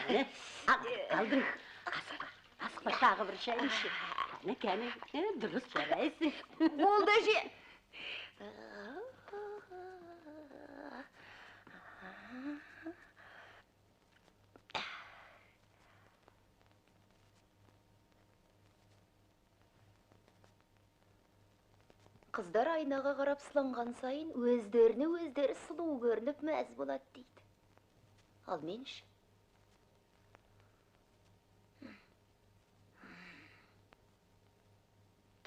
Aldın. Asma tағы bir şey işi. Kәне, дұрыс жарайсың. Болды же. Қыздар айнаға қарап сыланған сайын өздері сұлу көрініп мәз болады дейді. Ал мен ше?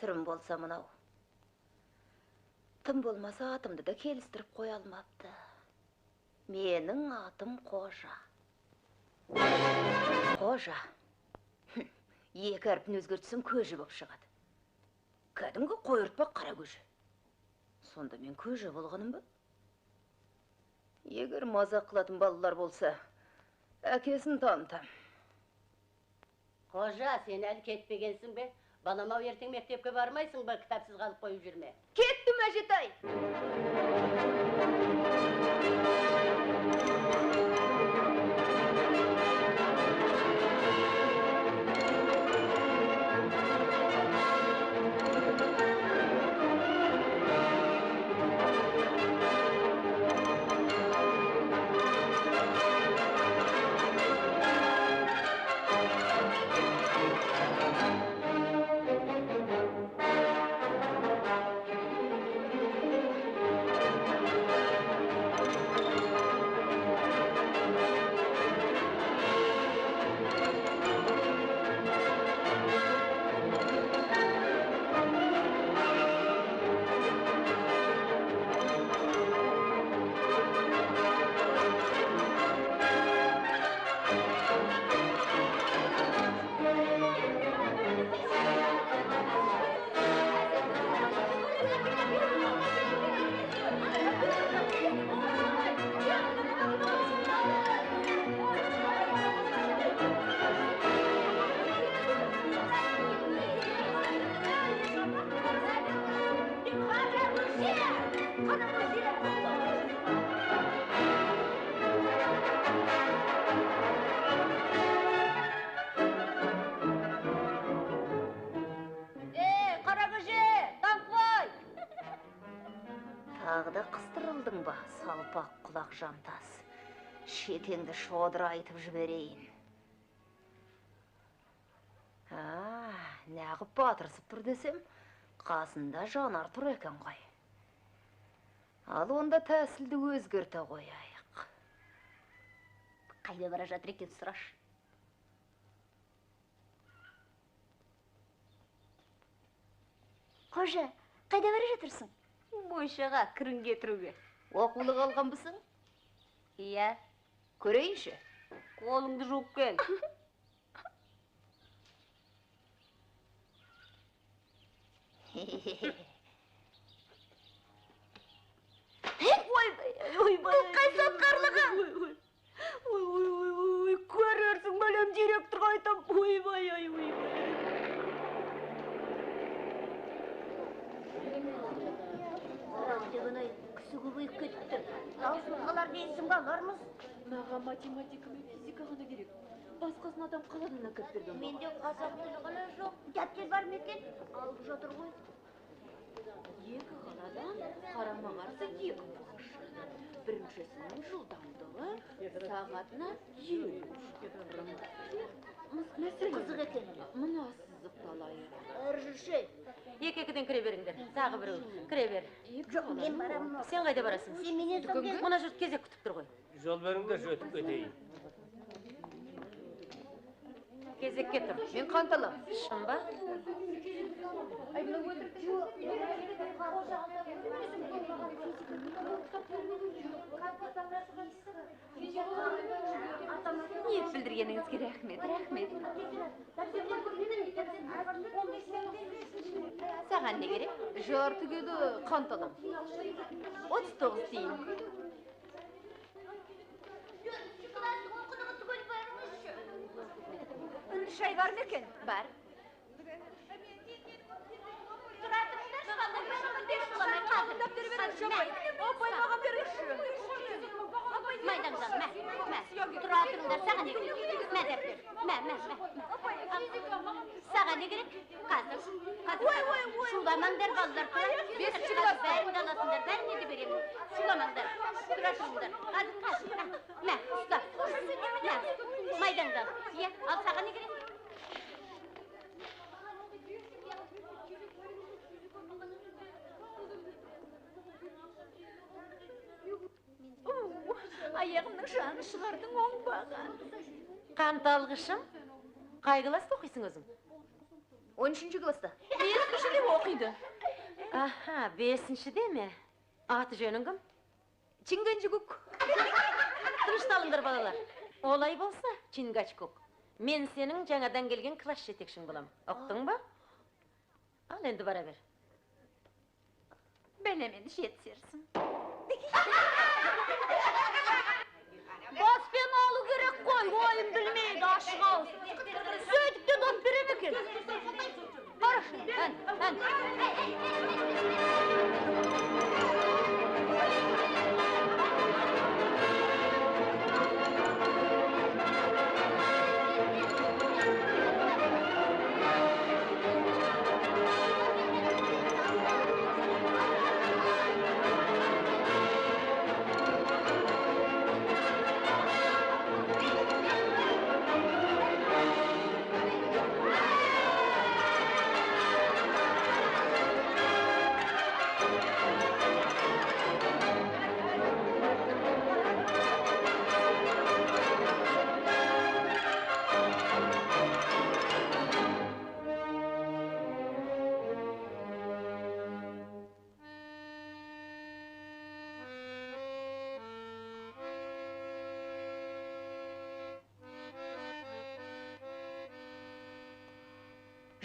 Түрім болса мынау. Тым болмаса атымды да келістіріп қоя алмапты. Менің атым Қожа. Қожа. Екі әрпін өзгертсем көжі болып шығады. Кәдімгі қойыртпақ қара көжі. Сонда мен көжі болғаным ба? Егер мазақ қылатын балалар болса, әкесін танытам. Қожа, сен әлі кетпегенсің бе? Балама ертең мектепке бармайсың ба, кітапсыз қалып қойып жүрме? Кеттім, әжетай! Тағыда қыстырылдың ба, салпақ құлақ жантас. Шетеңді шодыр айтып жіберейін. Нәғып батырсып тұр десем, қасында жанар тұр екен ғой. Ал онда тәсілді өзгерте қояйық. Қайда бара жатыр екен сұраш? Қожа, қайда бара жатырсың? Бойшаға кірін кетіруге. Оқулы қалған бұсың? Иә. Көрейінші? Қолыңды жуып кел. Қайсат қарлығы! Көрерсің бәлем директор қайтам. Ойбай. Кісі көбейіп кетіпті. Таусылғалар дейсің балармыз? Наға математика мен физика ғана керек. Басқасын адам қаладан әкеп берген. Менде қазақ тілі ғана жоқ. Дәптер бар ма екен? Алып жатыр ғой. Екі қаладан қарама-қарсы екі бақшы. Біріншісінің жылдамдығы сағатына 50 шақырым. Қызық екен. Мына сызықталайық. Іржіші. Екі-екіден кіре беріңдер. Тағы біреу. Кіре бер. Жоқ, мен барам. Сен қайда барасың? Сен менен соң кел. Мына жұрт кезек күтіп тұр ғой. Жол беріңдер, өтіп кетейін. Кезекке тұр. Мен қанталам. Шын ба? Ниет білдіргеніңізге рахмет. Саған не керек? Жарты келі қанталам. 39 дейін. Шай бар ма екен? Бар. Майдаңдан, мә. Тұра тұрыңдар, саған не керек? Мәдәпер. Мә. Саға не керек? Қазір. Суламаңдар, балдар тұра. Бесінші класс бәрін даласындар, бәріне де беремін. Суламаңдар. Тұра тұрыңдар. Қазір. Мә, ұста. Мә, майдаңдар. Ал саға не керек? Аяғымның жаны шығардың оңбаған. Қанталғышым, қай класста оқисың өзің? 13-ші класста. 5-шіде оқиды. Аха, 5-шіде ме? Аты жөнің кім? Чинганчикук. Тынышталыңдар балалар. Олай болса, Чингачкук. Мен сенің жаңадан келген класс жетекшің болам. Оқтың ба? Ал енді бара бер. Бәлемен жетсерсің. Баспен алу керек қой, ойын білмейді, ашық ауыз. Сөйтіп те доп берем екен. Қарашы, ән.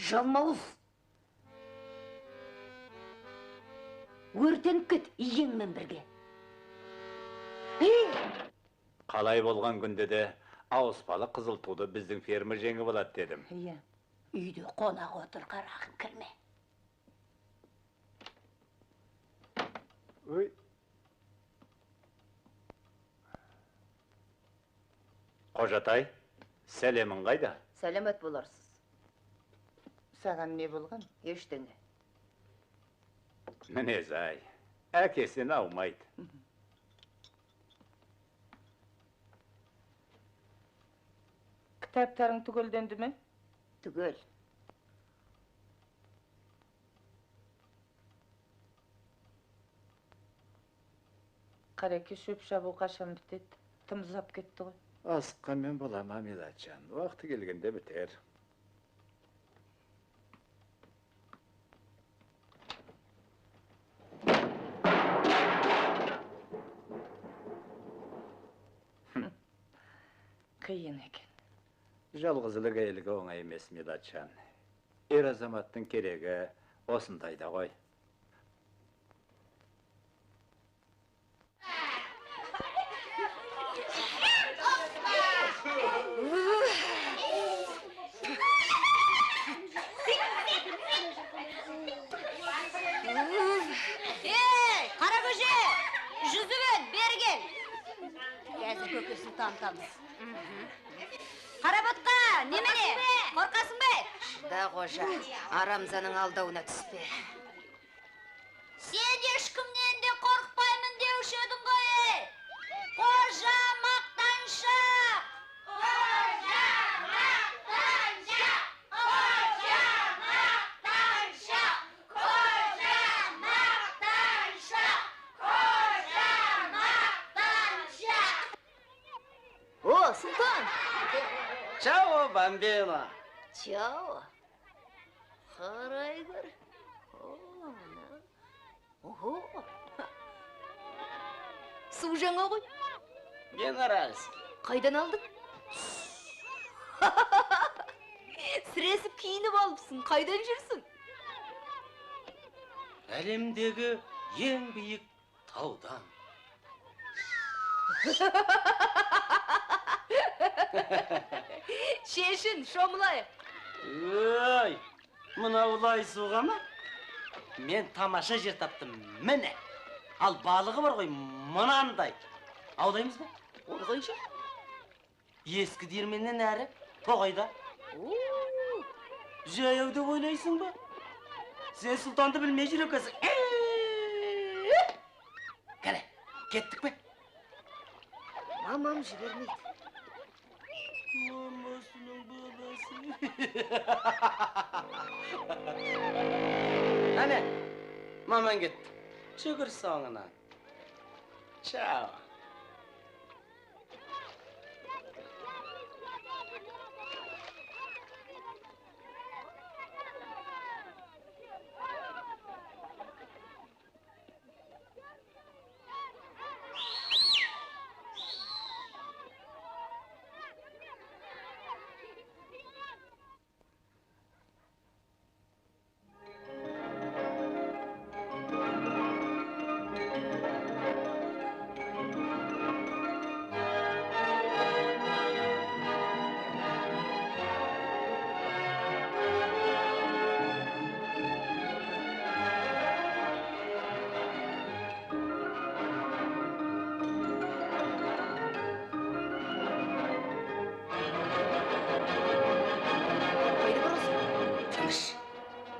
Жалмауыз. Өртеніп кет, иеңмен бірге. Қалай болған күнде де ауыспалы қызыл туды біздің фермер жеңіп алады дедім. Иә, үйде қонақ отыр, қарағым кірме. Ой. Қожатай, сәлемін қайда? Сәлемет боларсыз. Саған не болған? Ештеңе. Мінез ай, әкесін аумайды. Кітаптарың түгелденді ме? Түгел. Қареке шөп шабу қашан бітеді? Тым ұзап кетті ғой. Асыққанмен болама, Милатжан. Уақыты келгенде бітер. Қиын екен. Жалғызылық әйелге оңай емес, Милатжан. Ер азаматтың керегі осындайда ғой. Қара көже, жүзігін, бері кел. Қазір көкесін танытамыз. Қарабатқа, немене? Қорқасың бе? Да, қожа, Арамзаның алдауына түспе. Сен ешкімнен де қорқпаймын деуші едің ғой. Қожа мақтаншақ! Қожа мақтаншақ! Қожа мақтаншақ! Қожа мақтаншақ! Қожа мақтаншақ! О, Султан! Чао, бамбина! Чао! Қарай көр. Ого! Су жаңа ғой. Генеральс. Қайдан алдың? Сіресіп киініп алыпсың. Қайдан жүрсің? Әлемдегі ең биік таудан. Шешін, шомылайық. Ой, мұнаулай суға ма? Мен тамаша жер таптым, міне. Ал балығы бар ғой, мұнандай. Аулаймыз ба? Ол қойшы? Ескі диірменнен әрі тоғайда. Жаяу деп ойлайсың ба? Сен сұлтанды білмей жүр екенсің. Кәне, кеттік пе? Мамам жібермейді. Мамасының баласы. Әне, маман кетті. Жүгір соңынан. Чао.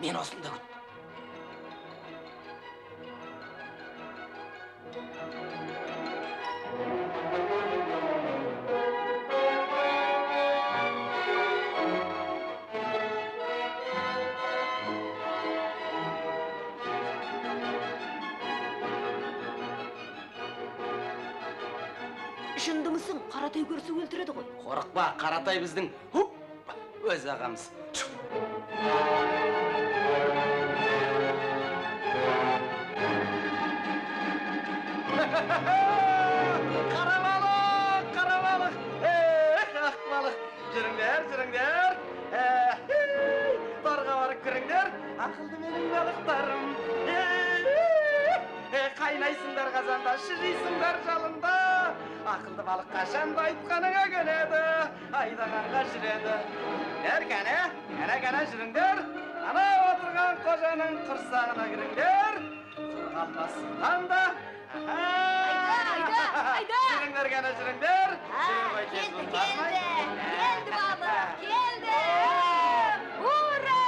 Мен осында күт. Шындымысың, Қаратай көрсе өлтіреді ғой. Қорықпа, Қаратай біздің өз ағамыз. Қарабалық! Ақ балық! Жүріңдер! Дарға барып кіріңдер, ақылды менің балықтарым. Қайнайсыңдар қазанда, шыжисыңдар жалында. Ақылды балық қашанда айтқаныңа көнеді, айдағанға жүреді. Кәне жүріңдер, ана отырған қожаның құрсағына кіріңдер. Қалмасынан да. Айда! Жүріңдер, кәне жүріңдер. Келді бабы, келді! Ура!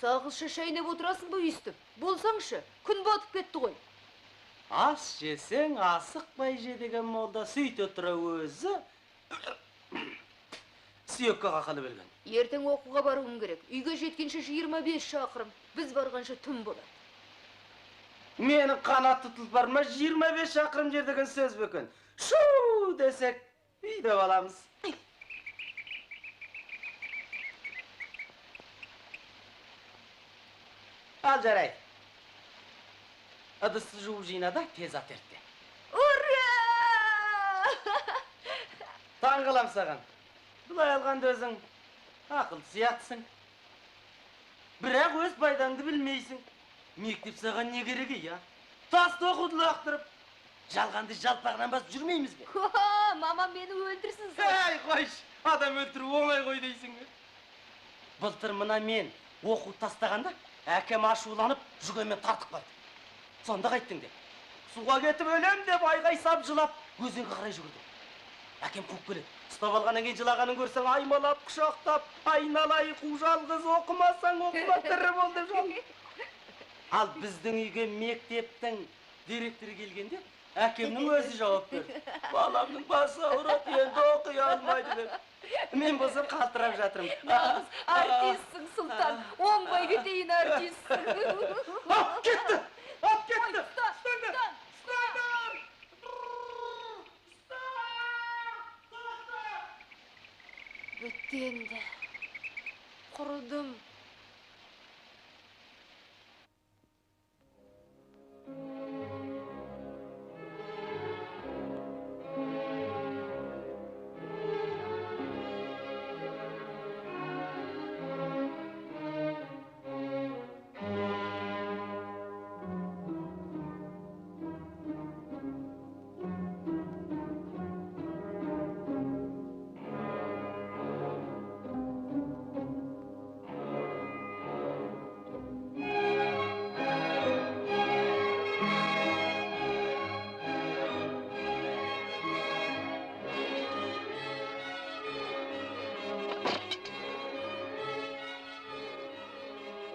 Сағылшы шайнап отырасың ба үйістіп? Болсаңшы, күн батып кетті ғой. Ас жесең, асықпай же деген молда сөйте тұра өзі сүйекке қақалы білген. Ертең оқуға баруым керек. Үйге жеткенше 25 шақырым. Біз барғанша түн болады. Менің қанатты тұлпарыма 25 шақырым жер деген сөз бекен. Шу десек, үйде баламыз. Ал жарай. Ыдысты жуып жинада тез атертте. Ура! Таң қалам саған. Бұлай алғанды өзің ақыл сиятсың. Бірақ өз пайдаңды білмейсің. Мектеп саған не керегі, я? Тасты оқуды лақтырып, жалғанды жалпағынан басып жүрмейміз бе? Мамам мені өлтірсін. Әй, қойш, адам өлтіру оңай қой дейсің бе? Былтыр мына мен оқу тастағанда, әкем ашуланып, жүгемен тартып қайды. Сонда қайттың деп. Суға кетіп өлем деп айғай сап жылап, өзенге қарай жүгірді. Әкем қуып келеді. Ұстап алғаннан кейін жылағанын көрсең, аймалап, құшақтап, айналай, қу жалғыз оқымасаң, оқыма тірі бол деп жол. Ал біздің үйге мектептің директоры келгенде, әкемнің өзі жауап берді. Баламның басы ауырады, енді оқи алмайды деп. Мен болсам қалтырап жатырмын. Артистсің, Сұлтан. Оңбай кетейін артистсің. Ап кетті! Ап кетті! Ұстаңдар! Ұстаңдар! Бітті енді. Құрыдым.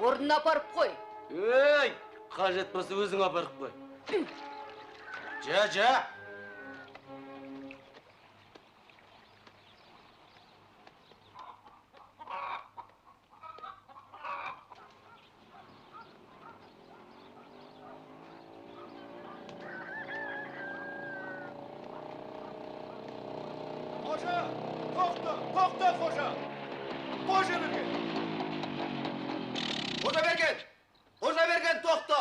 орнына апарып қой. Ей, қажет болса өзің апарып қой. Жа. Қожа, тоқта, қожа. Қожа берген, тоқта.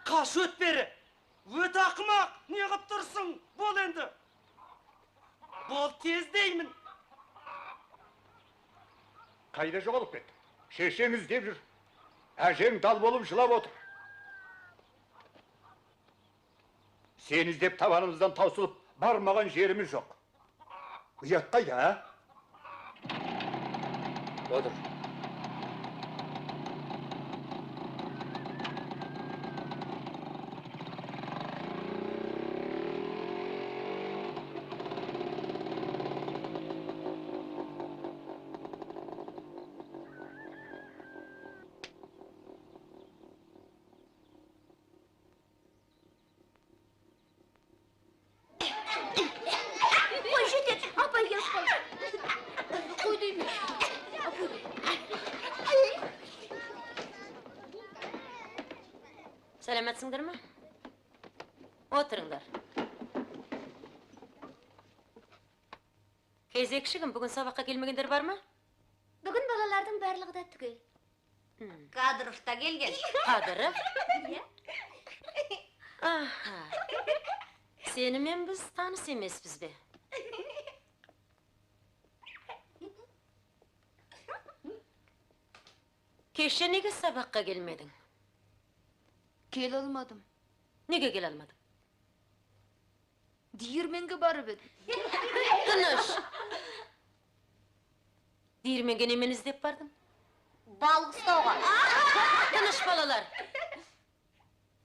Қаш өт бері. Өт ақымақ, не қып тұрсың? Бол енді. Бол тез деймін. Қайда жоғалып кетті? Шешең іздеп жүр. Әжең дал болып жылап отыр. Сен іздеп табанымыздан таусылып, бармаған жеріміз жоқ. Ұят қайда, а? Отыр. Сәлеметсіңдер ме? Отырыңдар. Кезекшігім, бүгін сабаққа келмегендер бар ма? Бүгін балалардың барлығы да түгел. Қадыров та келген. Қадыров? Аха. Сенімен біз таныс емеспіз бе? Кеше неге сабаққа келмедің? Кел алмадым. Неге кел алмадың? Диірменге барып едім. Тыныш! Диірменге немен іздеп бардың? Балық ұстауға. Тыныш балалар!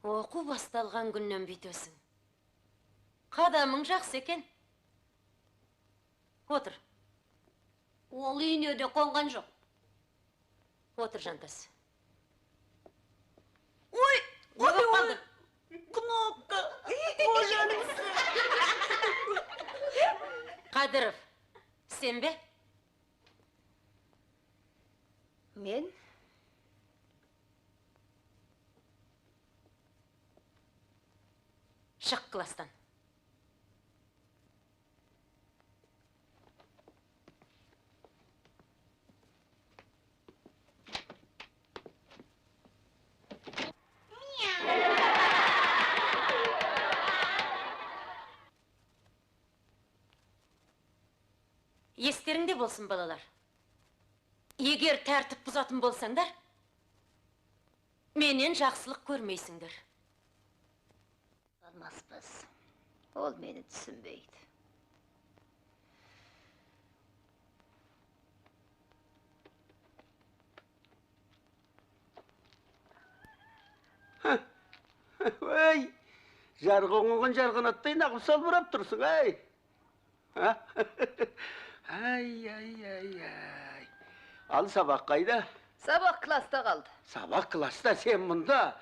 Оқу басталған күннен бүйтесің. Қадамың жақсы екен. Отыр. Ол үйіне де қонған жоқ. Отыр, Жантас. Ой! Ой! Кнопка! Қожаныңыз! Қадыров, сен бе? Мен? Шық кластан. Естеріңде болсын, балалар. Егер тәртіп бұзатын болсаңдар, менен жақсылық көрмейсіңдер. Алмаспыз. Ол мені түсінбейді. Ой, жарғың оған жарғанаттай нағып салбырап тұрсың, ай. Ай. Ал сабақ қайда? Сабақ класста қалды. Сабақ класста, сен мұнда.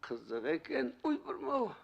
Қызық екен, ұй бұрмау.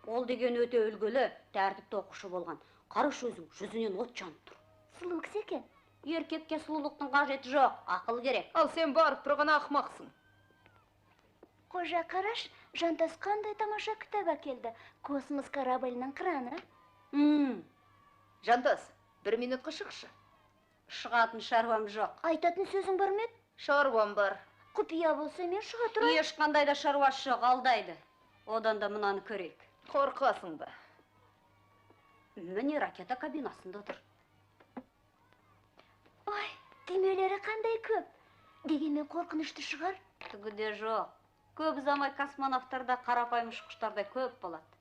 Ол деген өте үлгілі, тәртіпті оқушы болған. Қараш өзің, жүзінен от жанып тұр. Сұлу кісі екен. Еркекке сұлулықтың қажеті жоқ, ақыл керек. Ал сен барып тұрған ақымақсың. Қожа қараш, Жантас қандай тамаша кітап әкелді. Космос кораблінің краны. Жантас, 1 минутқа шықшы. Шығатын шаруам жоқ. Айтатын сөзің бар ма еді? Шаруам бар. Құпия болса мен шыға тұрайын. Ешқандай да шаруасы жоқ, алдайды. Одан да мұнаны көрейік. Қорқасың ба? Міне ракета кабинасында отыр. Ой, демелері қандай көп. Дегенмен қорқынышты шығар. Түгі де жоқ. Көп ұзамай космонавттарда қарапайым ұшқыштарда көп болады.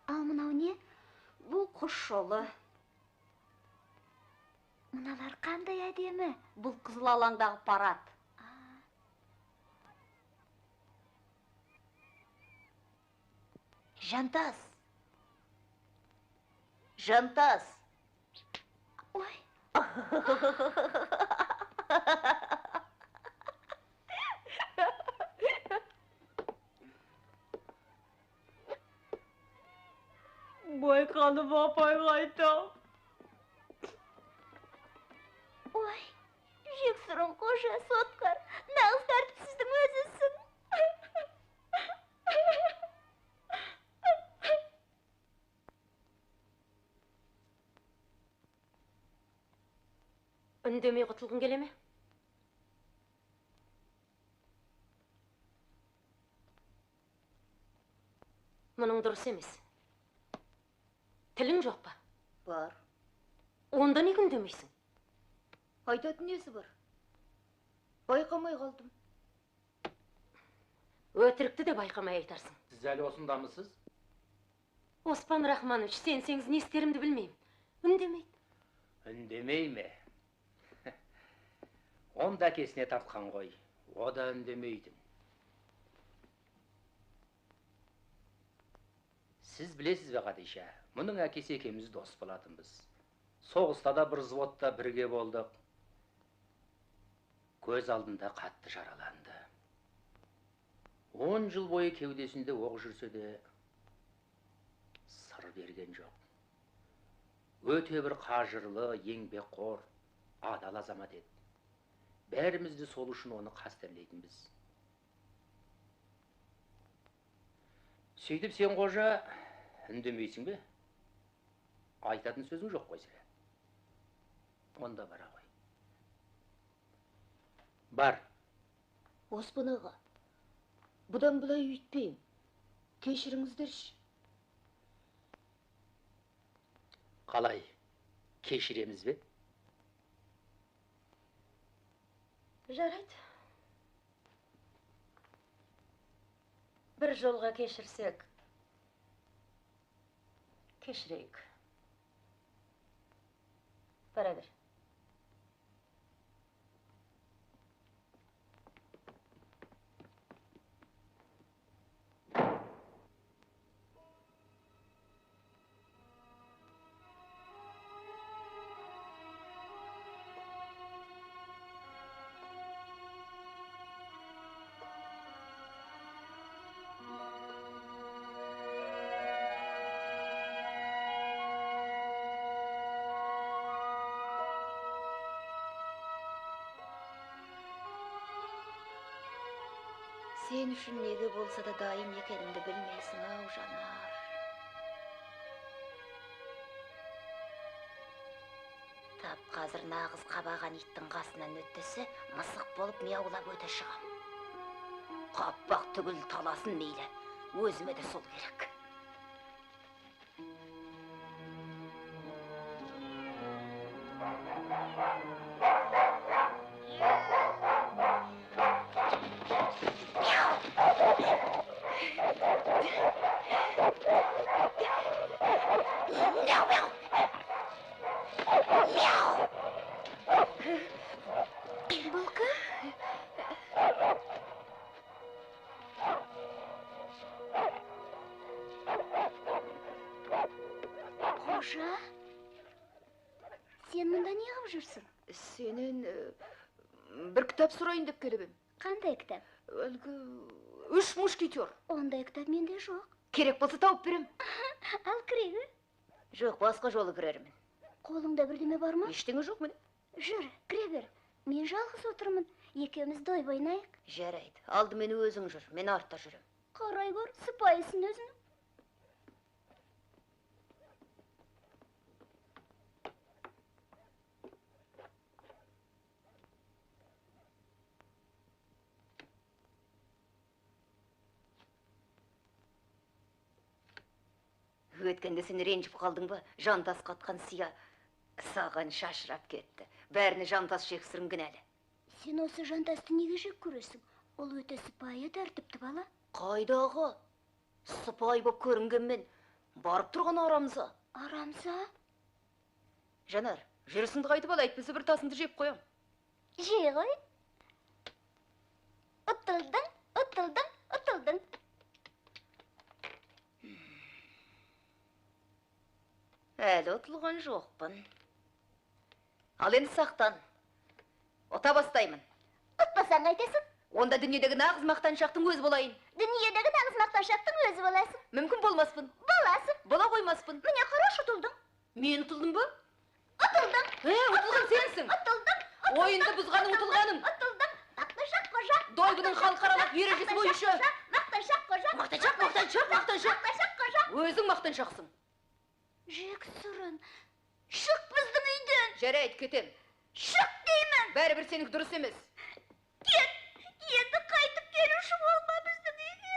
Ал мынау не? Бұл құс жолы. Мыналар қандай әдемі? Бұл қызыл алаңдағы парад. Жантас. Жантас. Ой, Байқанып апайға айтам. ой, жексұрын қожа, соткар, нағыз тәртіпсіздің өзісің. Үндемей құтылғың келе ме? Мұның дұрыс емес. Тілің жоқ па? Бар. Онда неге үндемейсің? Айтатын несі бар? Байқамай қалдым. Өтірікті де байқамай айтарсың. Сіз әлі осындамысыз? Оспан Рахманович, сенсеңіз не істерімді білмеймін. Үндемейді. Үндемей ме? Онда әкесіне тартқан ғой. О да үндемейді. Сіз білесіз бе, Қадиша, мұның әкесі екеуміз дос болатынбыз. Соғыста да бір взводта бірге болдық. Көз алдында қатты жараланды. 10 жыл бойы кеудесінде оқ жүрсе де сыр берген жоқ. Өте бір қажырлы, еңбекқор, адал азамат еді. Бәрімізді сол үшін оны қастерлейтінбіз. Сөйтіп сен, қожа, үндемейсің бе? Айтатын сөзің жоқ қой сірә. Онда бара ғой. Бар. Оспан аға, бұдан бұлай үйтпейм. Кешіріңіздерші. Қалай? Кешіреміз бе? Жарайды. Бір жолға кешірсек, кешірейік. Бара бер. Сен үшін неге болса да дайым екенімді білмейсің, ау жанар. Тап қазір нағыз қабаған иттің қасынан өттесі, мысық болып мияулап өте шығам. Қаппақ түгіл таласын мейлі, өзіме де сол керек. Қожа, сен мұнда не қылып жүрсің? Сенен бір кітап сұрайын деп келіп ем. Қандай кітап? Әлгі 3 мушкетер. Ондай кітап менде жоқ. Керек болса тауып берем. Ал кірегі? Жоқ, басқа жолы кірермін. Қолыңда бірдеме бар ма? Ештеңе жоқ міне. Жүр, кіре бер. Мен жалғыз отырмын. Екеуміз дойбы ойнайық. Жарайды. Алдымен өзің жүр, мен артта жүрем. Қарай көр, сыпайысын өзің. Өткенде сен ренжіп қалдың ба? Жантас қатқан сия Саған шашырап кетті. Бәріне жантас жексірінген әлі. Сен осы жантасты неге жек көресің? Ол өте сыпайы тәртіпті бала. Қайдағы? Сыпай боп көрінгенмен, барып тұрған арамза. Арамза? Жанар, жүрісіңді қайтып ал, әйтпесе бір тасыңды жеп қоям. Жей ғой. Ұтылдың, ұтылдың, ұтылдың. Әлі ұтылған жоқпын. Ал енді сақтан. Ота бастаймын. Ұтпасаң қайтесің? Онда дүниедегі нағыз мақтаншақтың өзі болайын. Дүниедегі нағыз мақтаншақтың өзі боласың. Мүмкін болмаспын. Боласың. Бола қоймаспын. Міне қараш, ұтылдың. Мен ұтылдым ба? Ұтылдың. Ұтылған сенсің. Ұтылдың. Ойынды бұзғаның ұтылғаның. Ұтылдың. Мақтаншақ қожа. Дойбының халықаралық ережесі бойынша. Мақтаншақ қожа. Мақтаншақ қожа. Өзің мақтаншақсың. Жексұрын. Шық біздің үйден. Жарайды, кетем. Шық деймін. Бәрібір сенікі дұрыс емес. Кет. Енді қайтып келуші болма біздің үйге.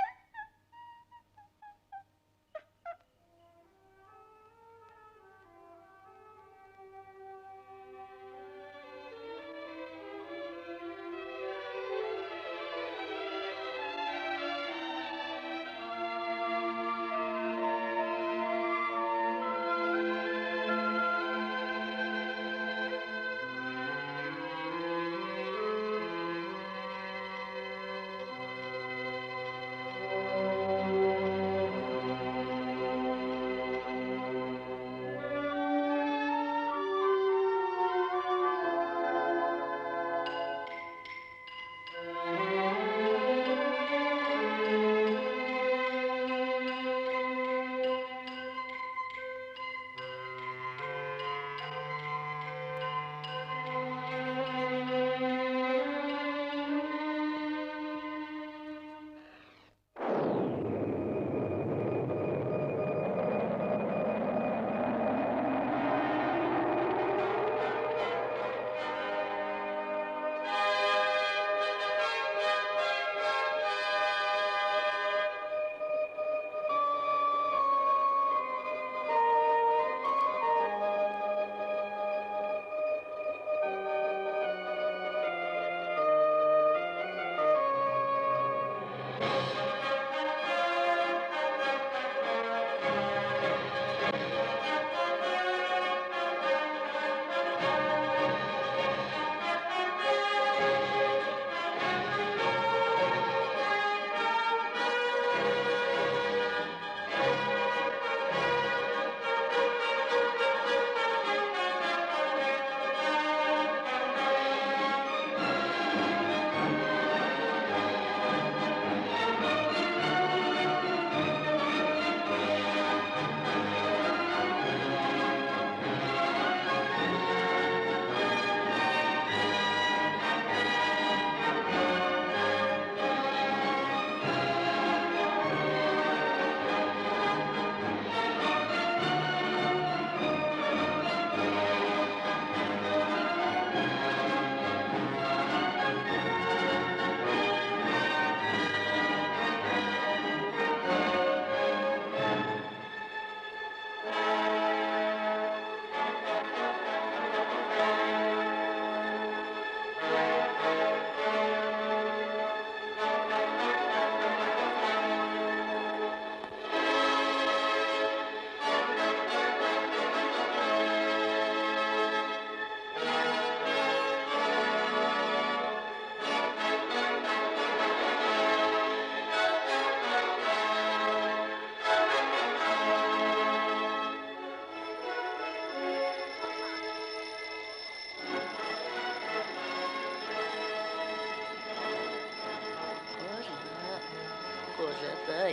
Қожатай,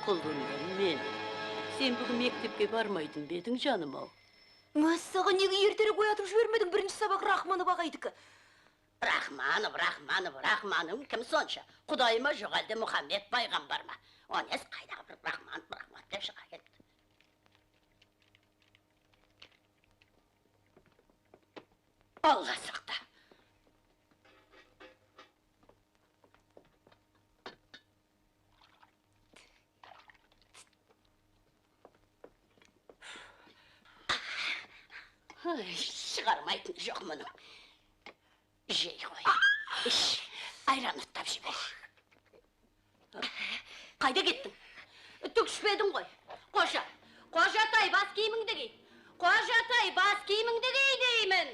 құлыным мен. Сен бүгін мектепке бармайтын бедің жаным ау. Мәссаған неге ертерек оятып жібермедің? Бірінші сабақ Рахманов ағайдікі. Рахманым кім сонша? Құдай ма жоқ әлде Мұхаммед пайғамбар ма? Онес қайдағы бір Рахман деп шыға келді. Алла сақта. Шығармайтын жоқ мұның. Жей ғой. Іш, айран ұттап жібер. Қайда кеттің? Түкшпедің ғой. Қожатай, бас киіміңді кей. Қожатай, бас киіміңді кей деймін.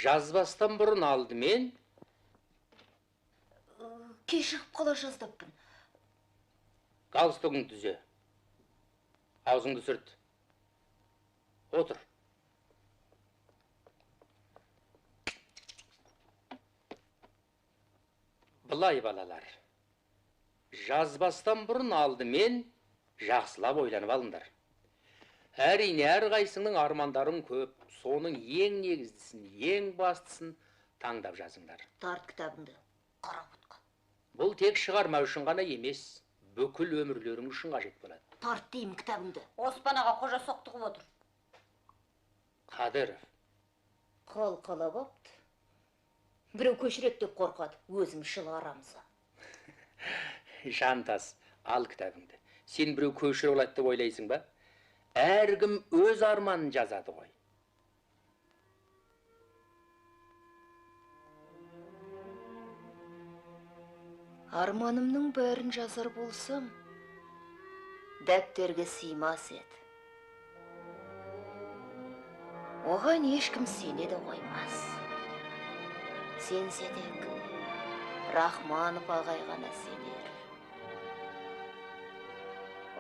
Жазбастан бұрын алдымен Кешігіп қала жаздаппын. галстугыңды түзе. Аузыңды сүрт. Отыр. Былай балалар. Жазбастан бұрын алдымен жақсылап ойланып алыңдар. Әрине, әрқайсыңның армандарың көп. Соның ең негіздісін, ең бастысын таңдап жазыңдар. Тарт кітабыңды. Қара бұтқа. Бұл тек шығарма үшін ғана емес, бүкіл өмірлерің үшін қажет болады. Тарт деймін кітабыңды. Оспан аға қожа соқтығып отыр. Қадыров. Қала бапты. Біреу көшірек деп қорқады, өзім шыл арамыза. Жантас, ал кітабыңды. Сен біреу көшіріп алады деп ойлайсың ба? Әркім өз арманын жазады ғой. Арманымның бәрін жазар болсам, дәптерге сыймас еді. Оған ешкім сене де қоймас. Сенсе тек Рахманов ағай ғана сенер.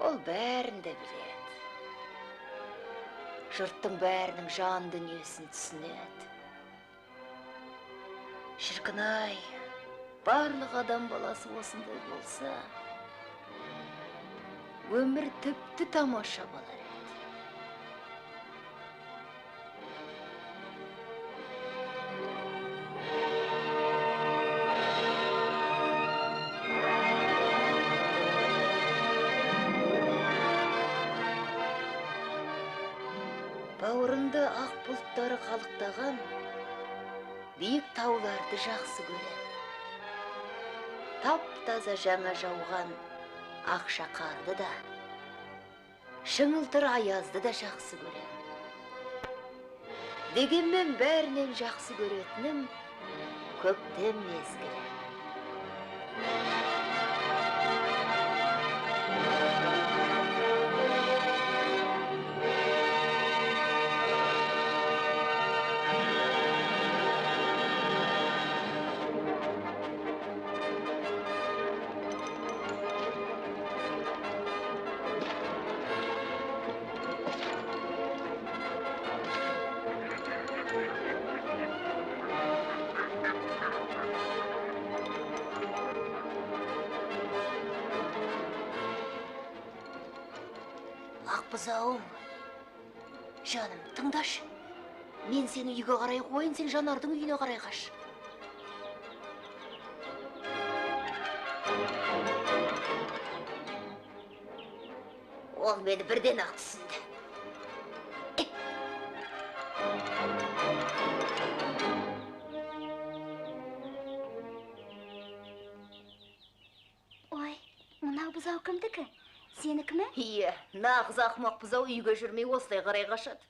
Ол бәрін де біледі. Жұрттың бәрінің жан дүниесін түсінеді. Шіркін-ай, барлық адам баласы осындай болса, өмір тіпті тамаша болар еді. Бауырыңды ақ бұлттары қалықтаған, биік тауларды жақсы көрем. Тап-таза жаңа жауған ақша қарды да, шыңылтыр аязды да жақсы көрем. Дегенмен бәрінен жақсы көретінім көктем мезгілі. Бұзауым, жаным, тыңдашы. Мен сені үйге қарай қойын, сен Жанардың үйіне қарай қаш. Ол мені бірден ақ түсінді. Ой, мынау бұзау кімдікі? Сенікі ме? Ие, нағыз ақымақ бұзау үйге жүрмей осылай қарай қашады.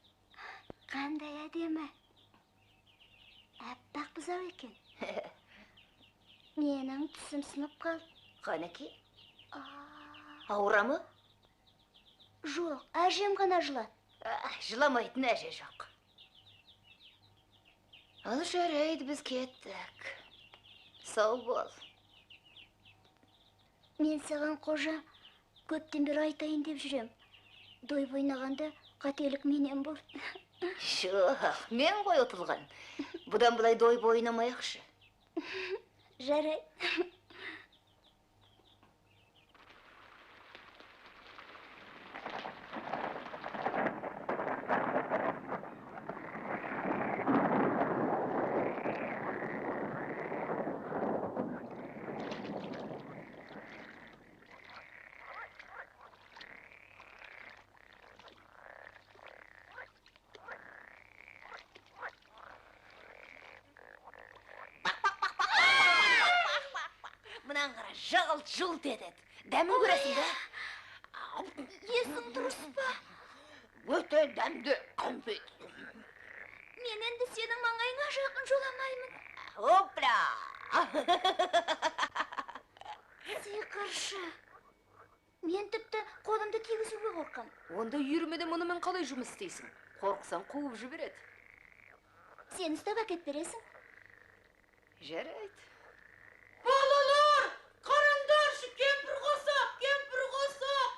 Қандай әдемі. Әппақ бұзау екен. Менің түсім сынып қалды. Қанеке? Ауырамы? Жоқ, әжем ғана жылады. Жыламайтын әже жоқ. Ал жарайды, біз кеттік. Сау бол. Мен саған қожа көптен бері айтайын деп жүрем. Дойбы ойнағанда қателік менен болды. Жоқ, мен ғой ұтылған. Бұдан бұлай дойбы ойнамайықшы. Жарай. жалт етеді. Дәмін көресің бе? Есің дұрыс па? Өте дәмді қымбет. Мен енді сенің маңайыңа жақын жоламаймын. Опля! Сиқыршы. Мен тіпті қолымды тигізуге қорқам. Онда үйірмеде мұнымен қалай жұмыс істейсің? Қорқсаң қуып жібереді. Сен ұстап әкеп бересің. Жарайды. Балалар, қараңдаршы, кемпір қосақ, кемпір қосақ.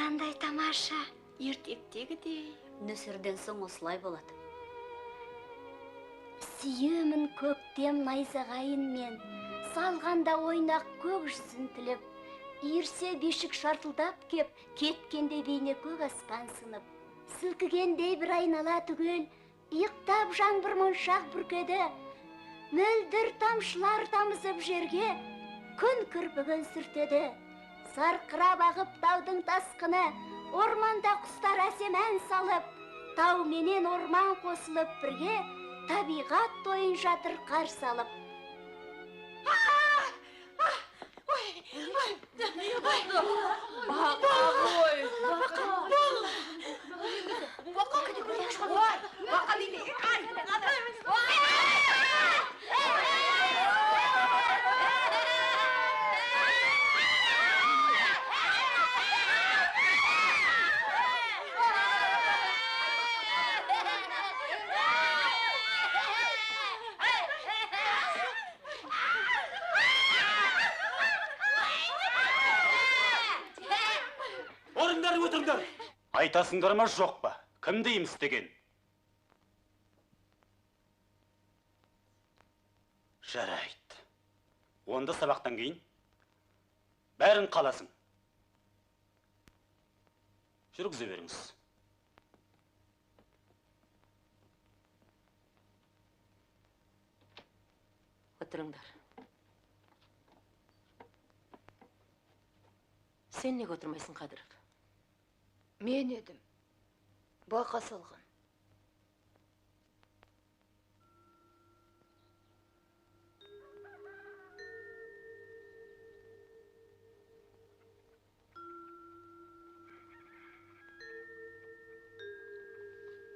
Қандай тамаша. Ертектегідей. Нөсерден соң осылай болады. Сүйемін көктем найзағайын мен, салғанда ойнақ көк жүзін тіліп, иірсе бешік шартылдап кеп, кеткенде бейне көк аспан сынып, сілкігендей бір айнала түгел, иықтап жаңбыр моншақ бүркеді, мөлдір тамшылар тамызып жерге, күн кірпігін сүртеді, сарқырап ағып таудың тасқыны, орманда құстар әсем ән салып, тау менен орман қосылып бірге, табиғат тойын жатыр қарсы алып. Айтасыңдар ма жоқ па? Кім дейміз деген? Жарайды. Онда сабақтан кейін бәрін қаласың. Жүргізе беріңіз. Отырыңдар. Сен неге отырмайсың, Қадыров? Мен едім. Бақа салған.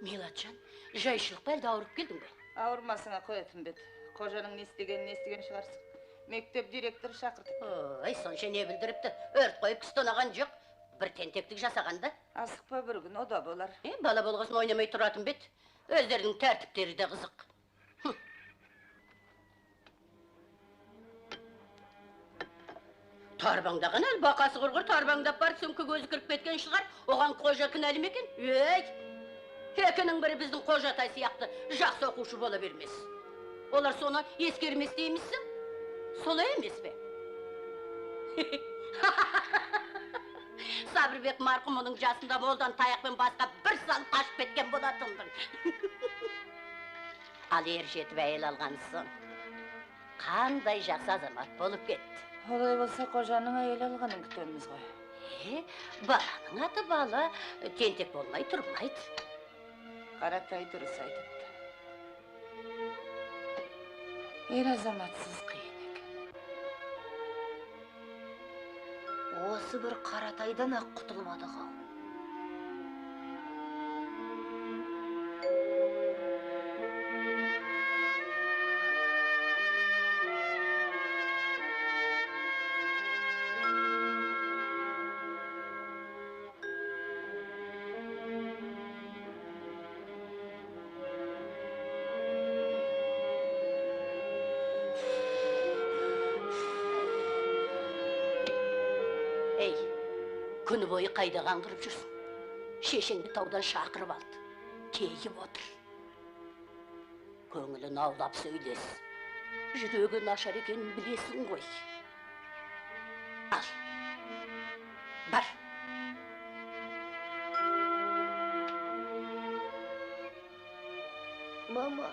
Мелатжан, жайшылық па әлде ауырып келдің бе? Ауырмасыңа қоятын бет. Қожаның не істеген шығарсың. Мектеп директоры шақырдық. Ой, сонша не білдіріпті? Өрт қойып күстонаған жоқ. Бір тентектік жасағанда. Асықпа бір күн, о да болар. Бала болғасын ойнамай тұратын бет. Өздерінің тәртіптері де қызық. Тарбаңдаған әл, бақасы құрғыр тарбаңдап бар, сөңкі көзі кіріп кеткен шығар. Оған қожа кінәлі ме екен? Ей! Екінің бірі біздің қожатай сияқты жақсы оқушы бола бермес. Олар соны ескермес деймісің? Солай емес бе? Сабырбек марқұм оның жасында молдан таяқпен басқа бір салып қашып кеткен болатындың. Ал ер жетіп әйел алғансың. Қандай жақсы азамат болып кетті. Олай болса қожаның әйел алғанын күтеміз ғой. Баланың аты бала, тентек болмай тұрмайды. Қаратай дұрыс айтыпты. Ер азаматсыз қиын екен. Осы бір Қаратайдан ақ құтылмадық ау. Күні бойы қайда қаңғырып жүрсің? Шешеңді таудан шақырып алды. Кейіп отыр. Көңілін аулап сөйлес. Жүрегі нашар екенін білесің ғой. Ал. Бар. Мама.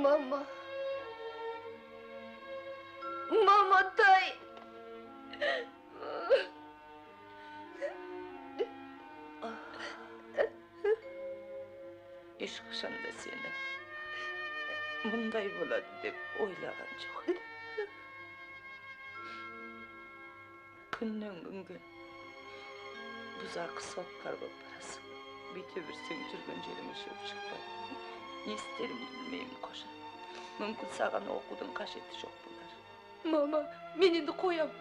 Мама. Маматай. ешқашан да сені мұндай болады деп ойлаған жоқ едім. Күннен күнге бұзақы сотқар болып барасың. Бүйте берсең жүрген жеріңе шөп шықпайды. Не істерімді білмеймін, қожа. Мүмкін саған оқудың қажеті жоқ болар. Мама, мен енді қоям.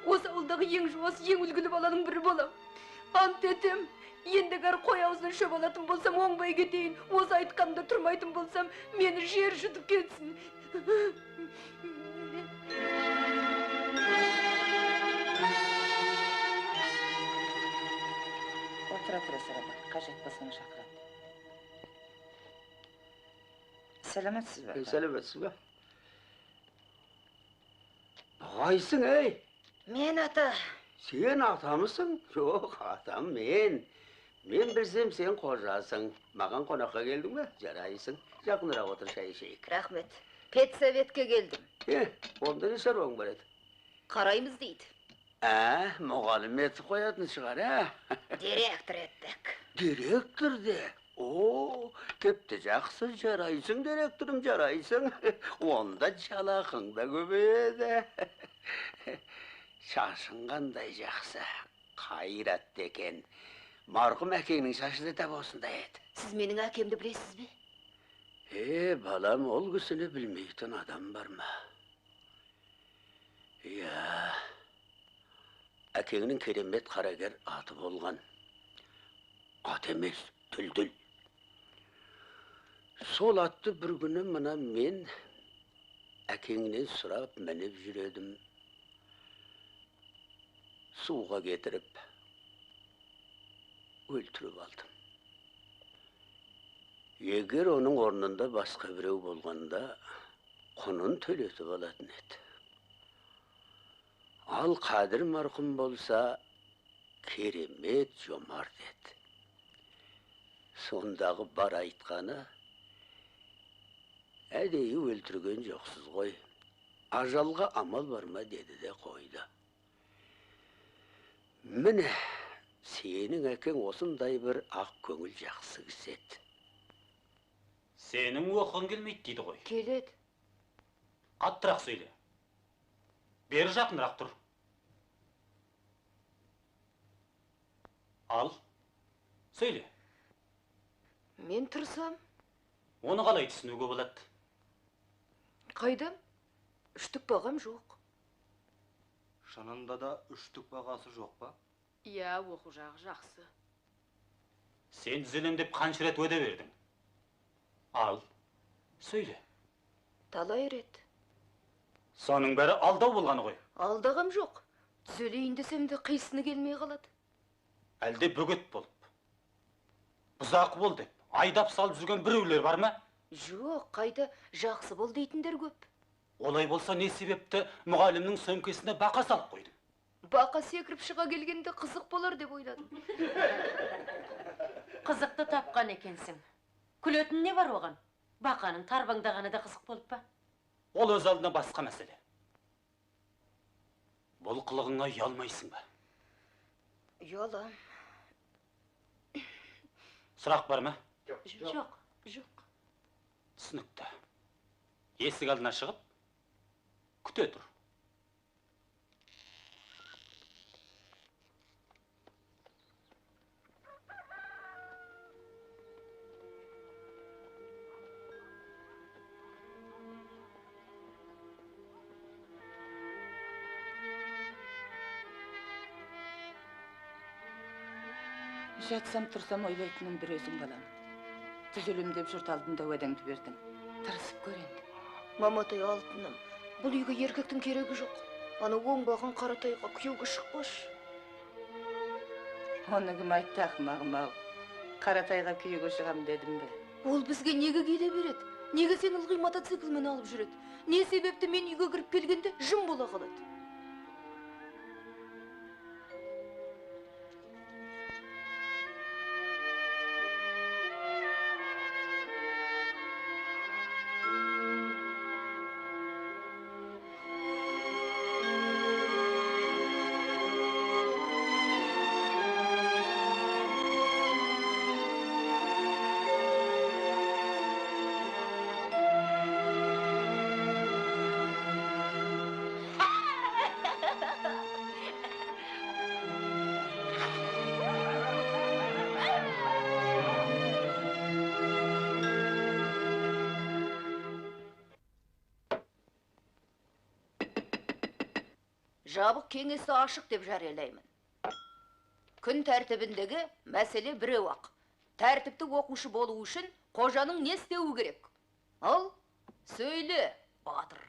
Осы ауылдағы ең жуас, ең үлгілі баланың бірі болам. Ант етем, ендігер қой аузынан шөп алатын болсам, оңбай кетейін. Осы айтқанымда тұрмайтын болсам, мені жер жұтып кетсін. Отыра сарабар, қажет болсаң шақырады. Сәлеметсіз бе? Сәлеметсіз бе? Қайсың, ей? Мен ата. Сен атамысың? Жоқ, атам мен. Мен білсем, сен қожасың. Маған қонаққа келдің бе? Жарайсың. Жақынырақ отыр, шай ішейік. Рахмет. Педсоветке келдім. Онда не шаруаң бар еді? Қараймыз дейді. Мұғалім етіп қоятын шығар, Директор еттік. Директор де? О, кепті жақсы, жарайсың, директорым, жарайсың. Онда жалақың да көбейеді. Шашың қандай жақсы, қайрат екен. Марқұм әкеңнің шашы да тап осындай еді. Сіз менің әкемді білесіз бе? Балам, ол кісіні білмейтін адам бар ма? Әкеңнің керемет қарагер аты болған. Ат емес, дүлдүл. Сол атты бір күні мына мен әкеңнен сұрап мініп жүредім. Суға кетіріп, өлтіріп алдым. Егер оның орнында басқа біреу болғанда, құнын төлетіп алатын еді. Ал Қадір марқұм болса, керемет жомарт еді. Сондағы бар айтқаны, әдейі өлтірген жоқсыз ғой. Ажалға амал бар ма деді де қойды. Міне, сенің әкең осындай бір ақ көңіл жақсы кісі еді. Сенің оқығың келмейді дейді ғой. Келеді. Қаттырақ сөйле. Бері жақынырақ тұр. Ал, сөйле. Мен тұрсам? Оны қалай түсінуге болады? Қайдам? Үштік бағам жоқ. Шынында да үштік бағасы жоқ па? Иә, оқу жағы жақсы. Сен түзелем деп қанша рет уәде бердің? Ал, сөйле. Талай рет. Соның бәрі алдау болғаны ғой. Алдағам жоқ. Түзелейін десем де қисыны келмей қалады. Әлде бөгет болып, бұзақы бол деп, айдап салып жүрген біреулер бар ма? Жоқ, қайда жақсы бол дейтіндер көп. Олай болса не себепті мұғалімнің сөмкесіне бақа салып қойды? Бақа секіріп шыға келгенде қызық болар деп ойладым. Қызықты тапқан екенсің. Күлетін не бар оған? Бақаның тарбаңдағаны да қызық болып па? Ол өз алдына басқа мәселе. Бұл қылығыңа ұялмайсың ба? Ұялам. Сұрақ бар ма? Жоқ. Түсінікті. Есік алдына шығып, күте тұр. Жатсам тұрсам ойлайтының бір өзің балам. Түзелім деп жұрт алдында уәдеңді бердің. Тырысып көр енді. Маматай алтыным, бұл үйге еркектің керегі жоқ. Аны оңбаған Қаратайға күйеуге шықпашы. Оны кім айтты ақымағым-ау? Қаратайға күйеуге шығам дедім бе? Ол бізге неге келе береді? Неге сен ылғи мотоциклмен алып жүреді? Не себепті мен үйге кіріп келгенде жым бола қалады? жабық кеңесі ашық деп жариялаймын. Күн тәртібіндегі мәселе біреу ақ. Тәртіпті оқушы болу үшін қожаның не істеуі керек? Ал, сөйле, батыр.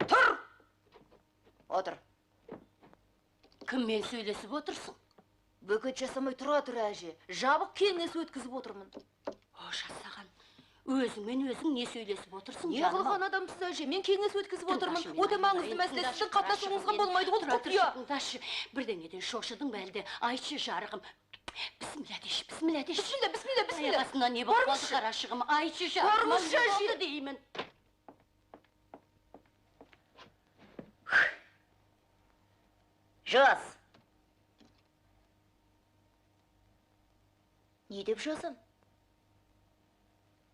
Тұр! Отыр. Кіммен сөйлесіп отырсың? Бөкет жасамай тұра әже. Жабық кеңес өткізіп отырмын. О, жасаған. Өзіңмен өзің не сөйлесіп отырсың? Не қылған адамсыз әже? Мен кеңес өткізіп отырмын. Ота маңызды мәселе сіздің қатынасуыңызға болмайды. Ол құпия. Бірдеңеден шошыдың ба әлде? Айтшы жарығым. Бісміллә деші, бісміллә деші. Бісміллә. Аяғасына не болып қалды қарашығым? Айтшы жарығым. Бармыз әже деймін. Жаз. Не деп жазам?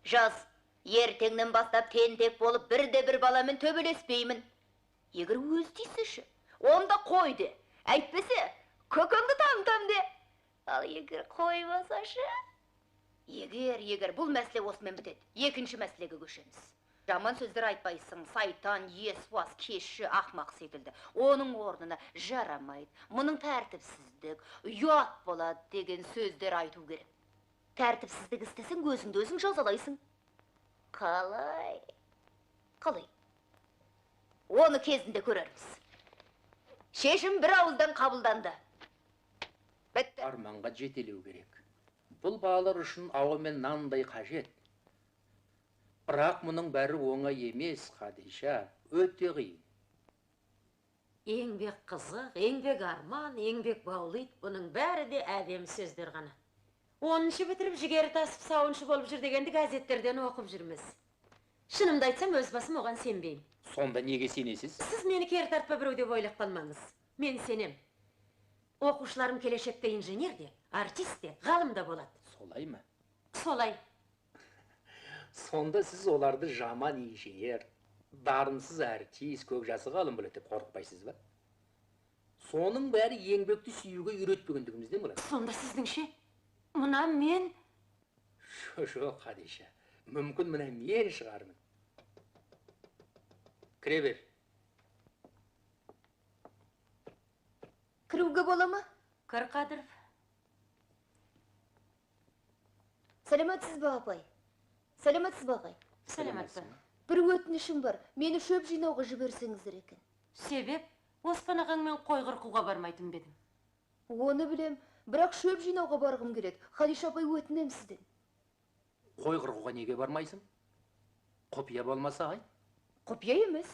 Жаз, ертеңнен бастап тентек болып бірде-бір баламен төбелеспеймін. Егер өз дейсіші, онда қойды. Әйтпесе, көкіңді там де. Ал егер қоймасашы? Егер, бұл мәселе осымен бітеді. Екінші мәселеге көшеміз. Жаман сөздер айтпайсың, сайтан, есуас, кеші, ақмақ секілді. Оның орнына жарамайды, мұның тәртіпсіздік, ұят болады деген сөздер айту керек. Тәртіпсіздік істесің, өзіңді өзің жазалайсың. Қалай? Оны кезінде көрерміз. Шешім бір ауыздан қабылданды. Бітті. Арманға жетелеу керек. Бұл балалар үшін ауа мен нандай қажет. Бірақ мұның бәрі оңай емес, Қадиша, өте қиын. Еңбек қызық, еңбек арман, еңбек баулайды, бұның бәрі де әдем сөздер ғана. 10-шы бітіріп жігері тасып сауыншы болып жүр дегенді газеттерден оқып жүрміз. Шынымды айтсам, өз басым оған сенбеймін. Сонда неге сенесіз? Сіз мені кері тартпа біреу деп ойлап қалмаңыз. Мен сенем. Оқушыларым келешекте инженер де, артист де, ғалым да болады. Солай ма? Солай. Сонда сіз оларды жаман инженер, дарынсыз артист, көк жасы ғалым біледі деп қорықпайсыз ба? Соның бәрі еңбекті сүюге үйретпегендігімізден болады. Сонда сіздің мұна мен... Жоқ, Қадиша, мүмкін мұна мен шығармын. Кіре бер. Кіруге бола ма? Кір, Қадыров. Сәлематсыз ба, апай? Сәлематсыз ба, ағай? Сәлематсыз. Бір өтінішім бар. Мені шөп жинауға жіберсеңіздер екен. Себеп, Оспан ағаңмен қой қырқуға бармайтын бедім. Оны білем, бірақ шөп жинауға барғым келеді. Қадиша апай, өтінем сізден. Қой қырқуға неге бармайсың? Құпия болмаса, ағай? Құпия емес.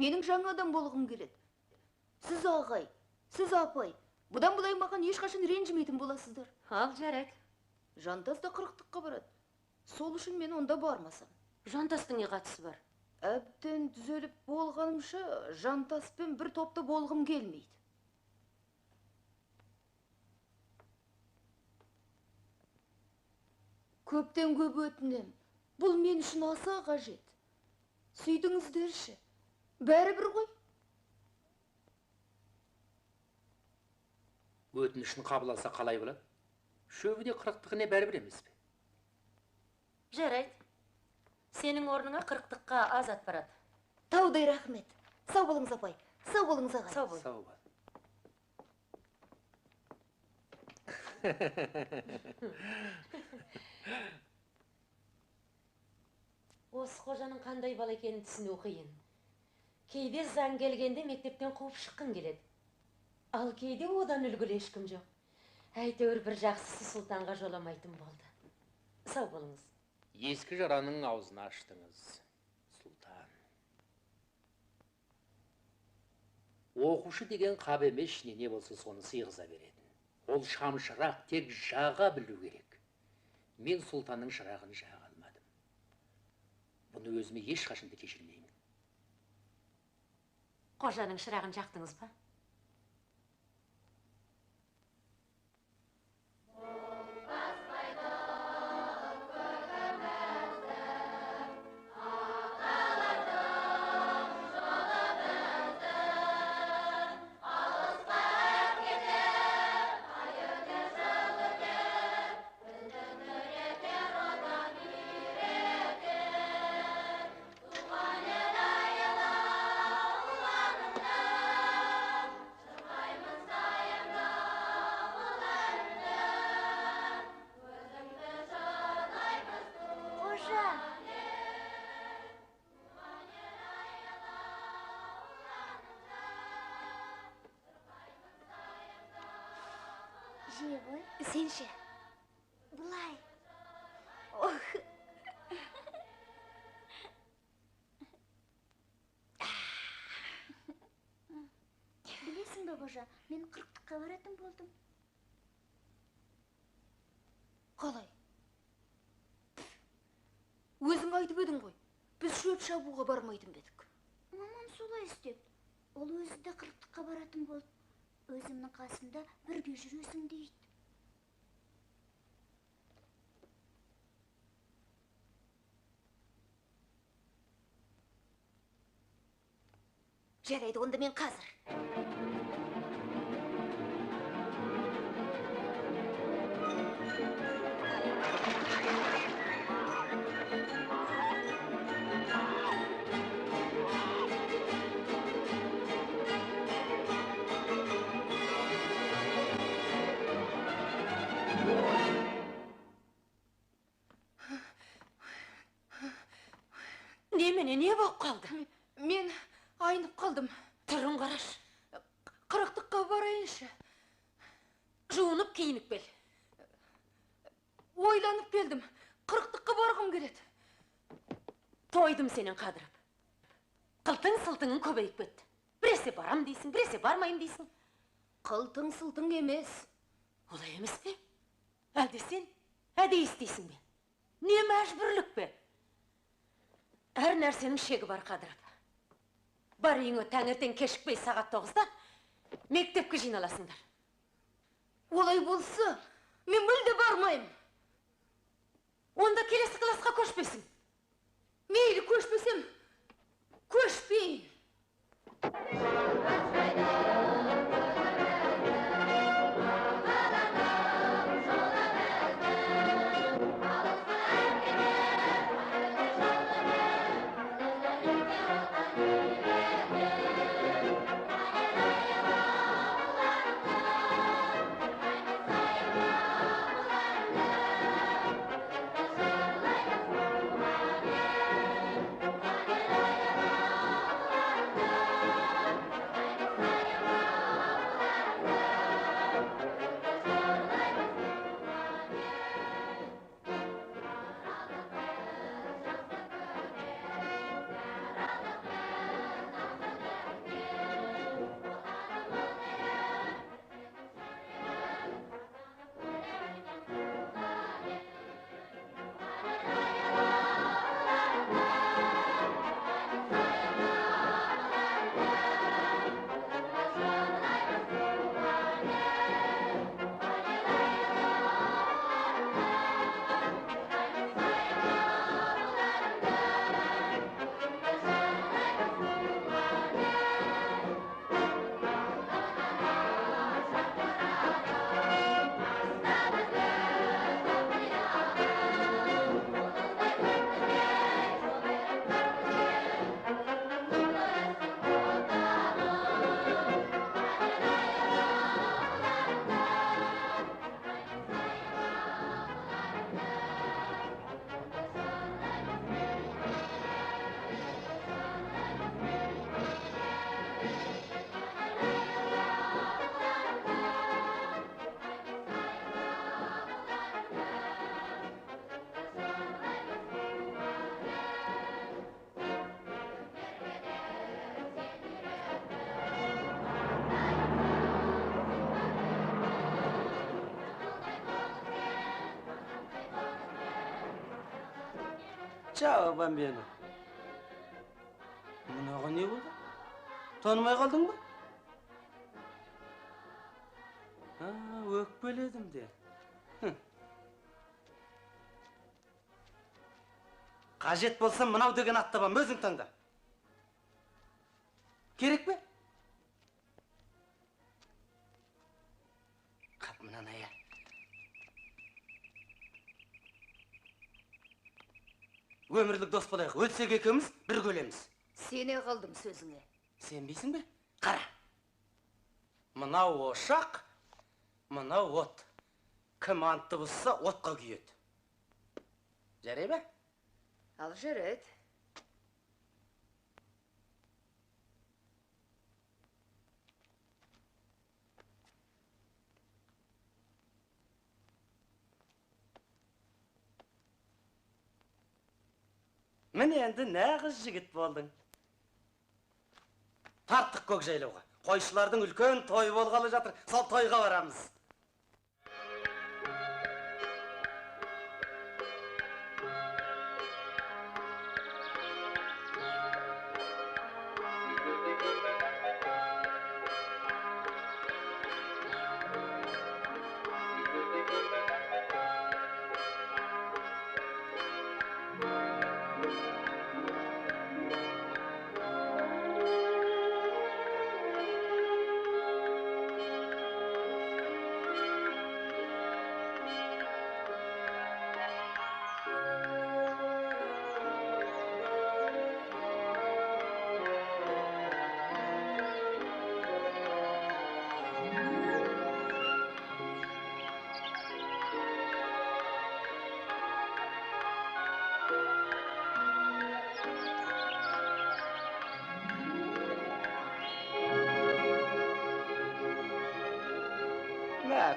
Менің жаңадан болғым келеді. Сіз ағай, сіз апай, бұдан бұлай маған ешқашан ренжімейтін боласыздар. Ал, жарайды. Жантас да қырықтыққа барады. Сол үшін мен онда бармасам. Жантастың не қатысы бар? Әбден түзеліп болғанымша, Жантаспен бір топта болғым келмейді. Көптен көп өтінем. Бұл мен үшін аса қажет. Сүйдіңіздерші. Бәрі бір ғой. Өтінішін қабыл алса қалай болады? Шөбі де қырықтығына бәрі бір емес пе? Жарайды. Сенің орныңа қырықтыққа азат барады. Таудай рахмет. Сау болыңыз, апай. Сау болыңыз, ағай. Сау бол. Сау бол. Осы қожаның қандай бала екенін түсіну қиын. Кейде заң келгенде мектептен қуып шыққың келеді. Ал кейде одан үлгілі ешкім жоқ. Әйтеуір бір жақсысы сұлтанға жоламайтын болды. Сау болыңыз. Ескі жараның аузын аштыңыз, сұлтан. Оқушы деген қап емес, не болса соны сыйғыза береді. Ол шамшырақ тек жаға білу керек. Мен сұлтанның шырағын жаға алмадым. Бұны өзіме ешқашанда кешірмеймін. Қожаның шырағын жақтыңыз ба? Же ғой. Сенші? Бұлай. Ох. Білесің бе, қожа, мен 40-қа баратын болдым. Қалай? Өзің айтып едің ғой. Біз шөп шабуға бармайтын бедік. Мамам солай істеп. Ол өзі де 40-қа баратын болды. Өзімнің қасымда бірге жүресің дейді. Жарайды, онда мен қазір. Немене, не болып қалды? Мен айнып қалдым. Түрін қараш. 40-қа барайыншы. Жуынып киініп кел. Ойланып келдім. 40-қа барғым келеді. Тойдым сенен қадырып. Қылтың сылтыңын көбейіп кетті. Біресе барам дейсің, біресе бармайым дейсің. Қылтың сылтың емес. Олай емес пе? Әлде сен әдей істейсің бе? Не мәжбүрлік пе? Әр нәрсенің шегі бар қадырып. Бар үйіңе таңертең кешікпей сағат 9-да мектепке жиналасыңдар. Олай болса, мен мүлде бармайым. Онда келесі классқа көшпесің. Мейлі көшпесем, көшпейін. Чао, бамбена. Мұнаға не болды? Танымай қалдың ба? Өкпеледім де. Қажет болса мынау деген ат табам, өзің таңда. Керек пе? Қап мынаны ая. Өмірлік дос болайық, өлсек екеуміз бірге өлеміз. Сене қалдым сөзіңе. Сенбейсің бе? Қара. Мынау ошақ, мынау от. Кім антты бұзса, отқа күйеді. Жарай ба? Ал жарайды. Мен енді нағыз жігіт болдың. Тарттық көкжайлауға. Қойшылардың үлкен той болғалы жатыр. Сол тойға барамыз.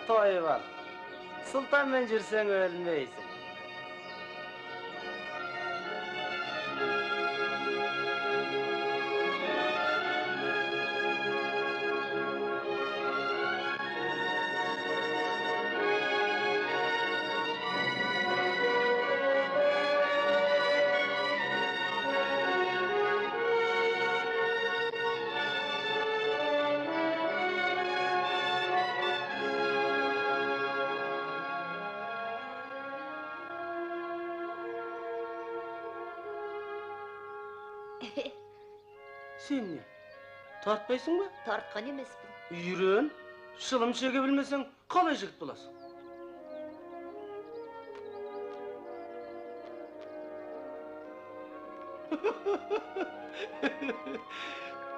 Той var. Sultanмен жүрсең өлмейсің. Sen ne? Tartpayсың ба? Тартқан емеспін. Үйрен. Шылым шеге білмесең, қалай жігіт боласың?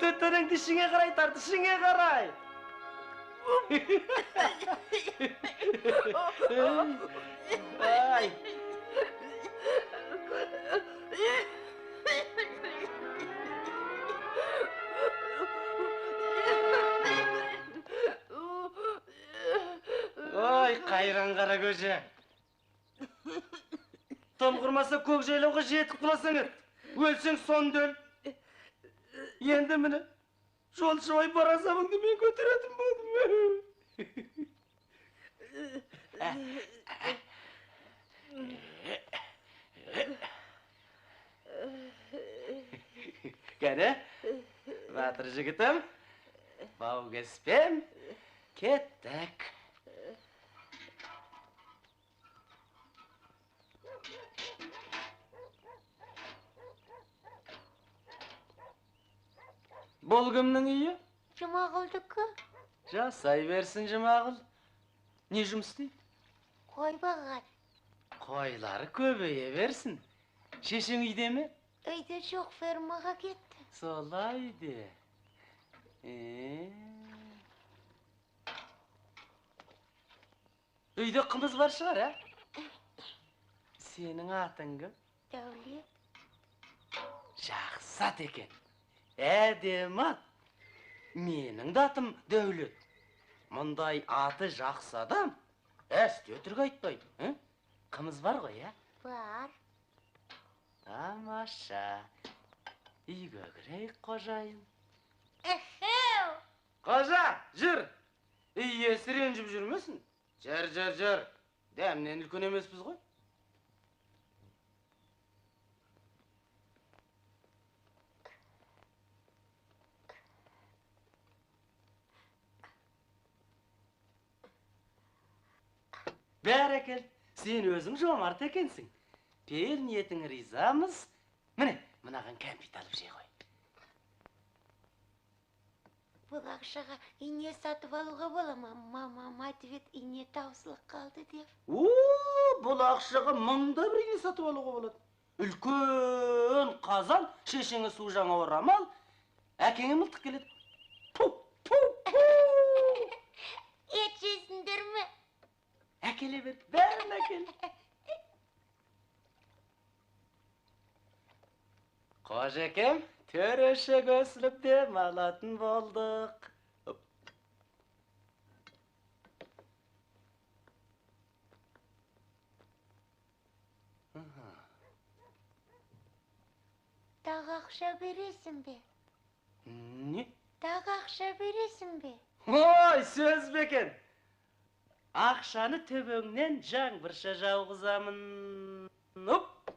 Төттеріңді ішіңе қарай тарт, ішіңе қарай. Ай. Ой, қайран қара көже. Том құрмаса көк жайлауға жетіп құласаң ет. Өлсең сонда өл. Енді міне, жолшыбай барасамыңды мен көтеретін болдым. Кәне, батыр жігітім, бау кеспем, кеттік. Бұл кімнің үйі? Жұмағұлдікі. Жасай берсін Жұмағұл. Не жұмыс істейді? Қой бағар. Қойлары көбейе берсін. Шешең үйде ме? Үйде жоқ, фермаға кетті. Солай де. Үйде қымыз бар шығар, ә? Сенің атың кім? Дәулет. Жақсы ат екен. Әдем ат. Менің де атым Дәулет. Мұндай аты жақсы адам әсте өтірік айтпайды. Қымыз бар ғой, ә? Бар. Тамаша. Үйге кірейік, қожайын. Әхеу! Қожа, жүр. Үй иесі ренжіп жүрмесін. Жүр. Дәмнен үлкен емеспіз ғой. Бәрекел, сен өзің жомарт екенсің. Пер ниетің ризамыз. Міне, мынаған кәмпит алып жей ғой. Бұл ақшаға ине сатып алуға бола ма? Мамам айтып ине таусылық қалды деп. Бұл ақшаға мыңда бір ине сатып алуға болады. Үлкен қазан, шешеңе су жаңа орамал, әкеңе мылтық келеді. Ет жесіндер ме? Әкеле бер, бәрін әкел. Қожекем, төреші көсіліп дем алатын болдық. Ақша бересің бе? Не? Тағы ақша бересің бе? Ой, сөз бекен. Ақшаны төбеңнен жаңбырша жауғызамын. Оп!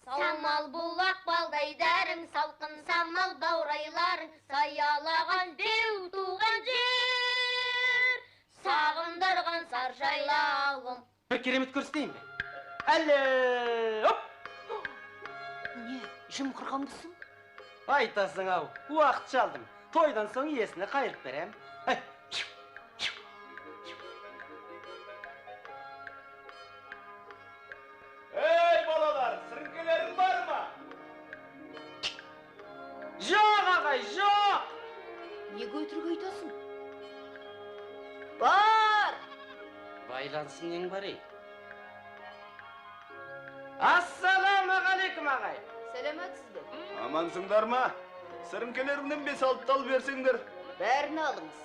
Самал бұлақ балдай дәрің, салқын самал баурайларың, саялаған беу туған жер, сағындырған саржайлауым. Бір керемет көрсетейін бе? Әлі, оп! Не, жымқырғанбысың? Айтасың ау, уақыт шалдым. Тойдан соң иесіне қайырып берем. Ей балалар, сіріңкелерің бар ма? Жоқ, ағай, жоқ! Неге өтірік айтасың? Бар! Байлансын нең бар ей? Ассаламағалейкум, ағай. Сәлематсыз бе? Амансыңдар ма? Сіріңкелеріңнен 5-6 тал берсеңдер. Бәрін алыңыз.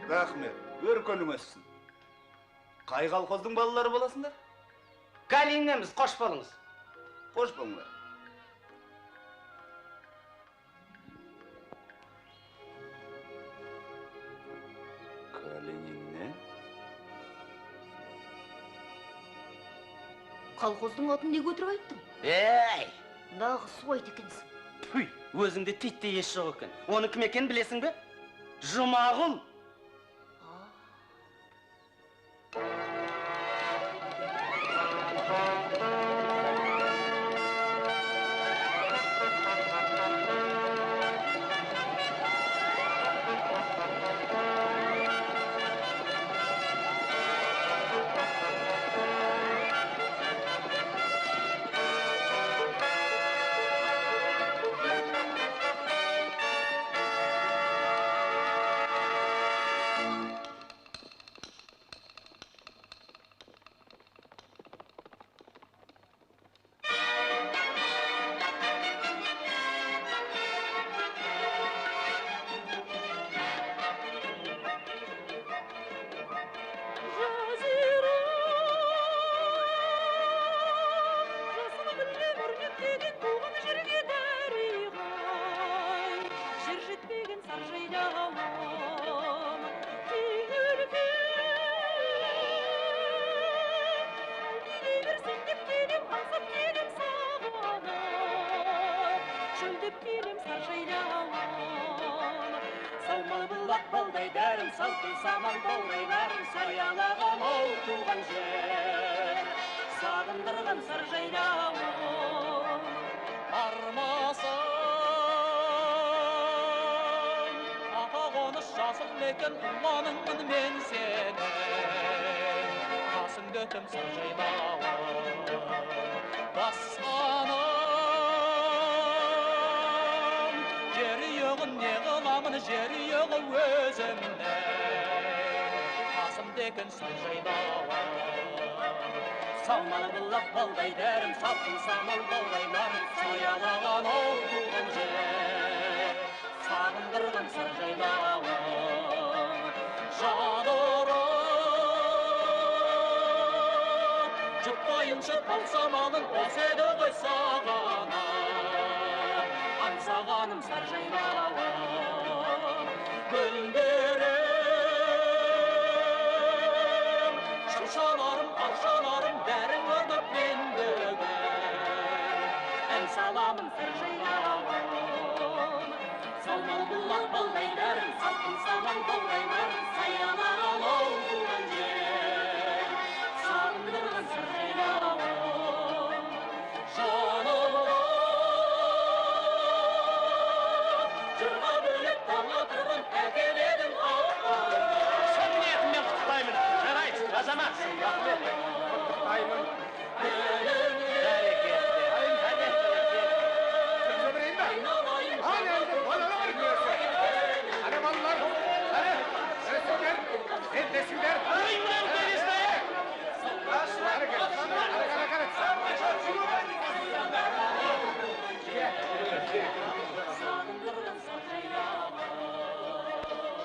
Рахмет, өркөліңізсін. Қай колхоздың балалары боласыңдар? Калинеміз, қош болыңыз. Қош болыңдар. Калининнен? Колхоздың атын неге өтірік айттың? Ей! Нағыз су айт екенсің. Пүй, өзіңде титтей еш жоқ екен. Оны кім екенін білесің бе? Жұмағұл.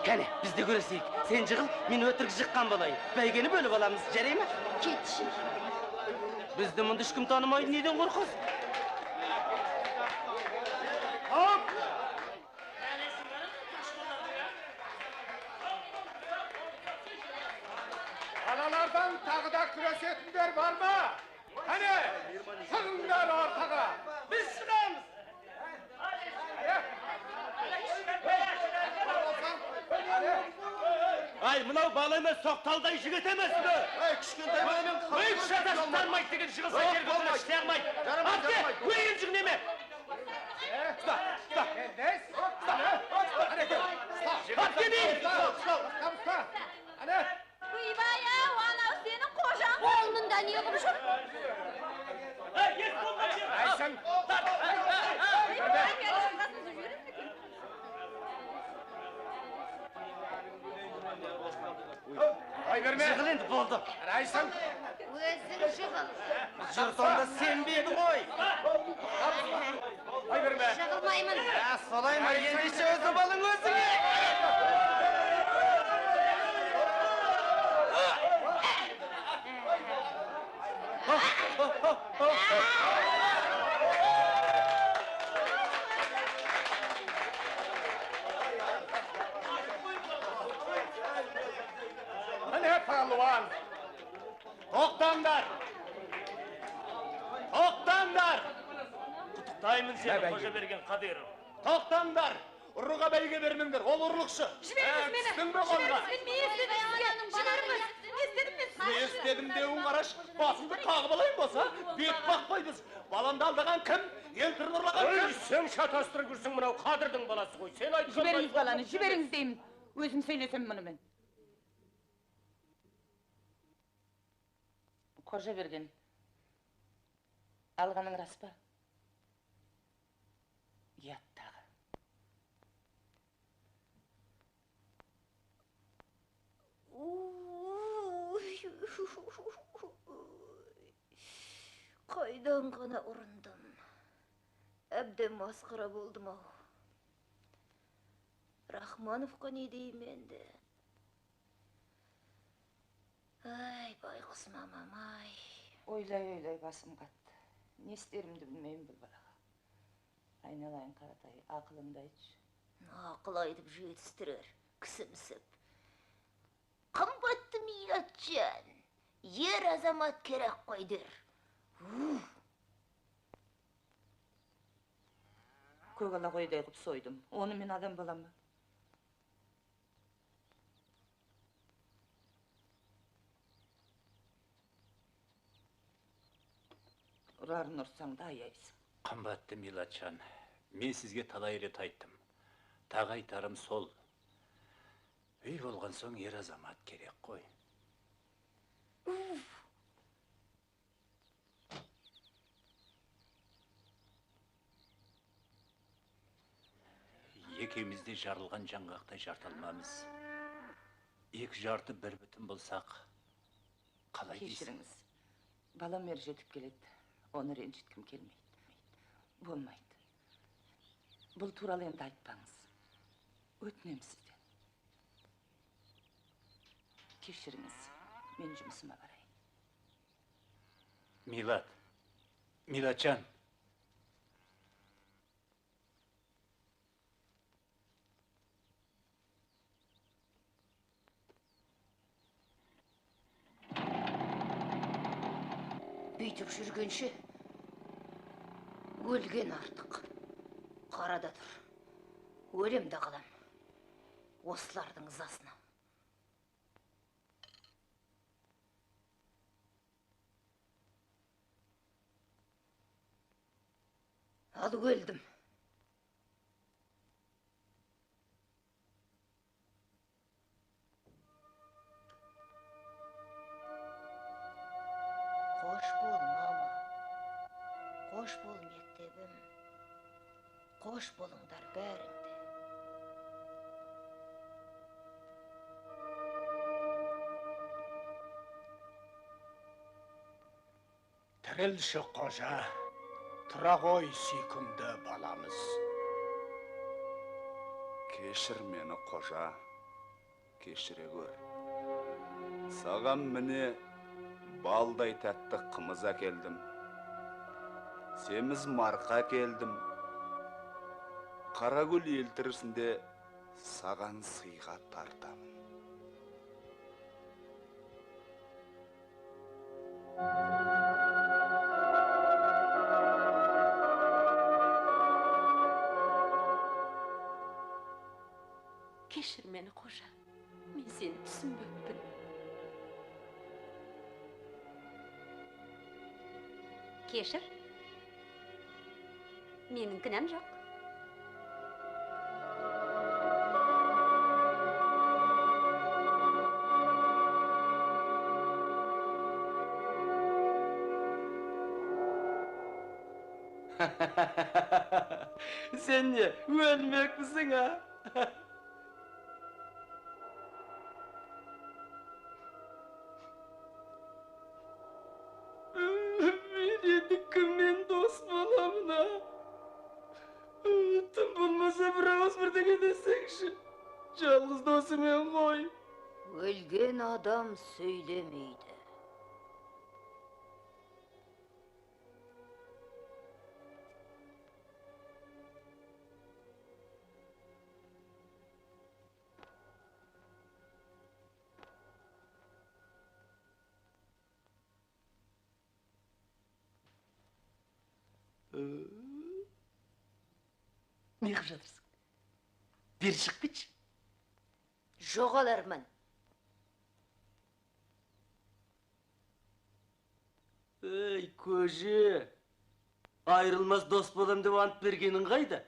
Кәне, бізді көресейік. Сен жығыл, мен өтірік жыққан болайын. Бәйгені бөліп аламыз, жарай ма? Кетші. Бізді мұнда ешкім танымайды, неден қорқасың? Aralardan tағы da küresetindер var mı? Hani? Çıkınlar ortağa. Biz çıkamız. Ay, mынау бала емес, соқталдай жігіт емес пе? Ай, кішкентай баламен Ой, шатастырмайды деген шығылса жергілікті істей алмайды. Атте, көйін жүгінеме. Ұста. Куйбай-ау, анау сенің қожаң қолында не қылып жүр? Айсың. Ай берме. Жығыл енді болды. Айсың. Өзің жығыл. Жұрт онда сенбеді ғой. Ай берме. Жығылмаймын. Солай ма, ендеше өзі балың өзіңе. Mine pehlivan. Toqtanglar. Toqtanglar. Құттықтаймын сені, қожа берген Қадыров. Toqtanglar. Ұрыға бәйге бермеңдер, ол ұрлықшы. Жіберіңіз мені. Түстің бе қолға? Жіберіңіз, мен не істедім сізге? Жіберіңіз. Не істедім мен сізге? Не істедім деуің қараш, басыңды қағып алайын болса, бет бақпайбыз. Баламды алдаған кім? Елтірін ұрлаған кім? Сен шатастырып жүрсің, мынау Қадырдың баласы ғой. Сен айтқан Жіберіңіз баланы, жіберіңіз деймін. Өзім сөйлесем мұнымен. Қожа берген. Алғаның рас па? Яттағы. Қайдан ғана ұрындым. Әбден масқара болдым ау. Рахмановқа не дейім енді? Ай, байқұс мамам, ай. Ойлай басым қатты. Не істерімді білмеймін бұл балаға. Айналайын Қаратай, ақылыңды айтшы. Ақыл айтып жетістірер, кісімсіп. Қымбатты Милатжан, ер азамат керек қойдыр. Көгала қойдай қып сойдым. Оны мен адам балам ба? Ұрарын ұрсаң да аяйсың. Қымбатты Милатжан, мен сізге талай рет айттым. Тағы айтарым сол. Үй болған соң ер азамат керек қой. Екеумізде жарылған жаңғақтай жарталмамыз. Екі жарты бір бүтін болсақ, қалай дейсің? Кешіріңіз. Балам ер жетіп келеді. Оны ренжіткім келмейді. Болмайды. Бұл туралы енді айтпаңыз. Өтінем сізден. Кешіріңіз. Мен жұмысыма барайын. Милатжан. Бүйтіп жүргенше, өлген артық. Қарада тұр. Өлем де қалам. Осылардың ызасына. Ал өлдім. Қош бол, мама. Қош бол, мектебім. Қош болыңдар бәріңде. Тірілші қожа, тұра ғой сүйкімді баламыз. Кешір мені қожа, кешіре көр. Саған міне балдай тәтті қымыз әкелдім. Семіз марқа әкелдім. Қарагүл елтірісінде саған сыйға тартамын. Keşir. Menin kinem yok. Sen ne? Ölmek misin ha? Men endi kimmen dost bolamın ha? Tüm bulmasa bir ağız birden desengşi. Жалғыз досымен қой. Өлген адам сөйлемейді. Не қылып жатырсың? Бері шығып кетші. Жоғалармын. Ей, көже! Айрылмас дос болам деп ант бергенің қайда?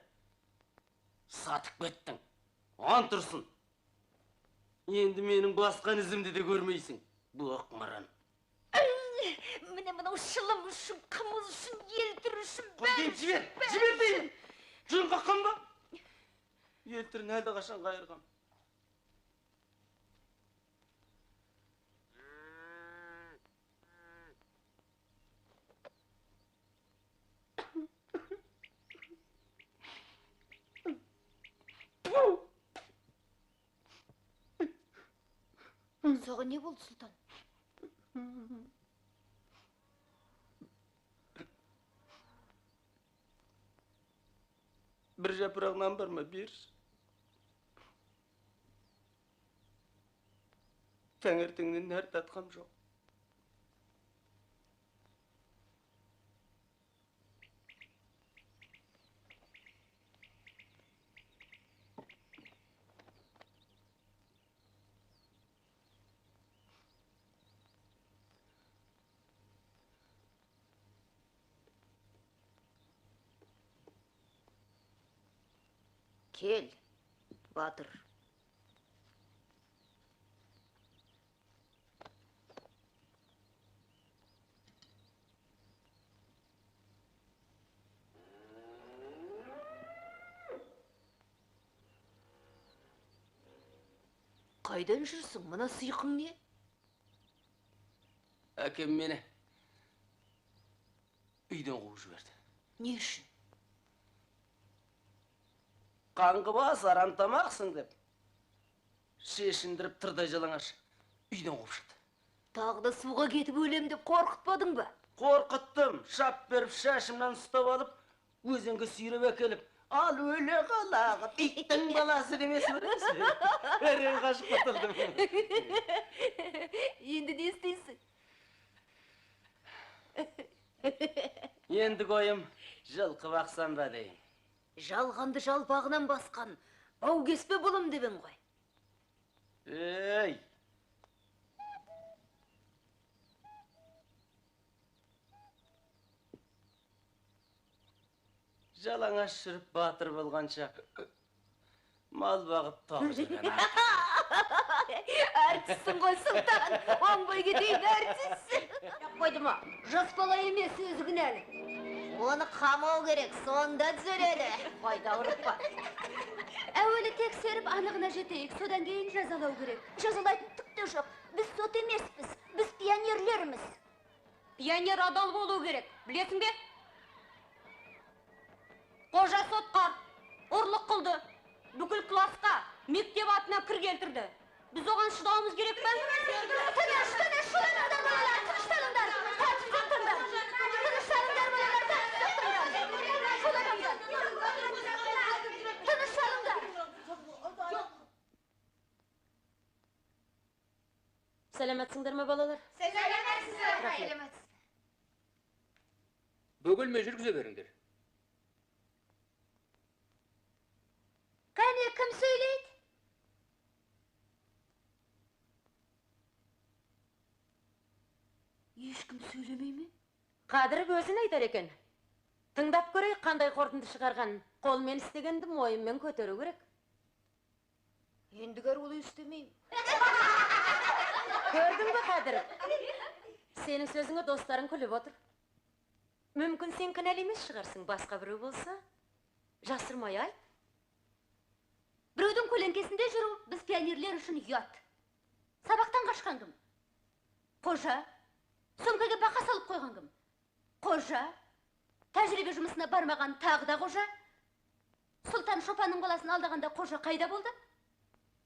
Сатып кеттің. Ант тұрсын. Енді менің басқан ізімді де көрмейсің. Бұқ мұрын. Міне мынау шылым үшін, қымыз үшін, елтір үшін Қойдейм, жібер деймін. Жөн қаққан ба? Елтірін әлді қашан қайырған. Саған не болды, Сұлтан? Bir жапырағынан бар ма, бер. Таңертеңнен нәр татқам жоқ. Кел, Батыр. Қайдан жүрсің? Мына сыйқың не? Әкем мені үйден қуып жіберді. Не үшін? Қаңғыбас арамтамақсың деп шешіндіріп тұрдай жалаңаш үйден қуып шықты. Тағы да суға кетіп өлем деп қорқытпадың ба? Қорқыттым, шап беріп шашымнан ұстап алып, өзенге сүйреп әкеліп, ал өле қалағып, иттің баласы демесі біресі. Әрен қашып құтылдым. Енді не істейсің? Енді қойым, жылқы бақсам ба дейін. Жалғанды жалпағынан басқан, бау кеспе болым дебен ғой. Ей! Жалаңаш жүріп батыр болғанша, мал бағып тоғы жүрген Әртіссің ғой, Сұлтан, оңбай кетейін, әртіссің. Қойды ма? Жас бала емес өзі кінәлі. Оны қамау керек, сонда түзеледі. Қайда ұрықпа. Әуелі тексеріп анығына жетейік, содан кейін жазалау керек. Жазалайтын түк те жоқ. Біз сот емеспіз, біз пионерлерміз. Пионер адал болу керек, білесің бе? Қожа сотқар, ұрлық қылды. Бүкіл класқа, мектеп атына кір келтірді. Біз оған шыдауымыз керек пе? Тыныштаныңдар балалар, тыныштаныңдар. Тәртіп сақтаңдар. Тыныштаныңдар балалар, тәртіп сақтаңдар. Шыдаңдар. Тыныштаныңдар. Сәлеметсіңдер ме, балалар? Сәлеметсіз. Бөгелме жүргізе беріңдер. Қане, кім сөйлейді? Ешкім сөйлемей ме? Қадыров өзін айтар екен. Тыңдап көрейік қандай қорытынды шығарған. Қолмен істегенді мойынмен көтеру керек. Ендігер олай істемеймін. Көрдің бе, Қадыров? Сенің сөзіңе достарың күліп отыр. Мүмкін сен кінәлі емес шығарсың, басқа біреу болса, жасырмай айт. Біреудің көлеңкесінде жүру біз пионерлер үшін ұят. Сабақтан қашқан кім? Қожа. Сөмкеге бақа салып қойған кім? Қожа. Тәжірибе жұмысына бармаған тағы да қожа. Сұлтан Шопанның баласын алдағанда қожа қайда болды?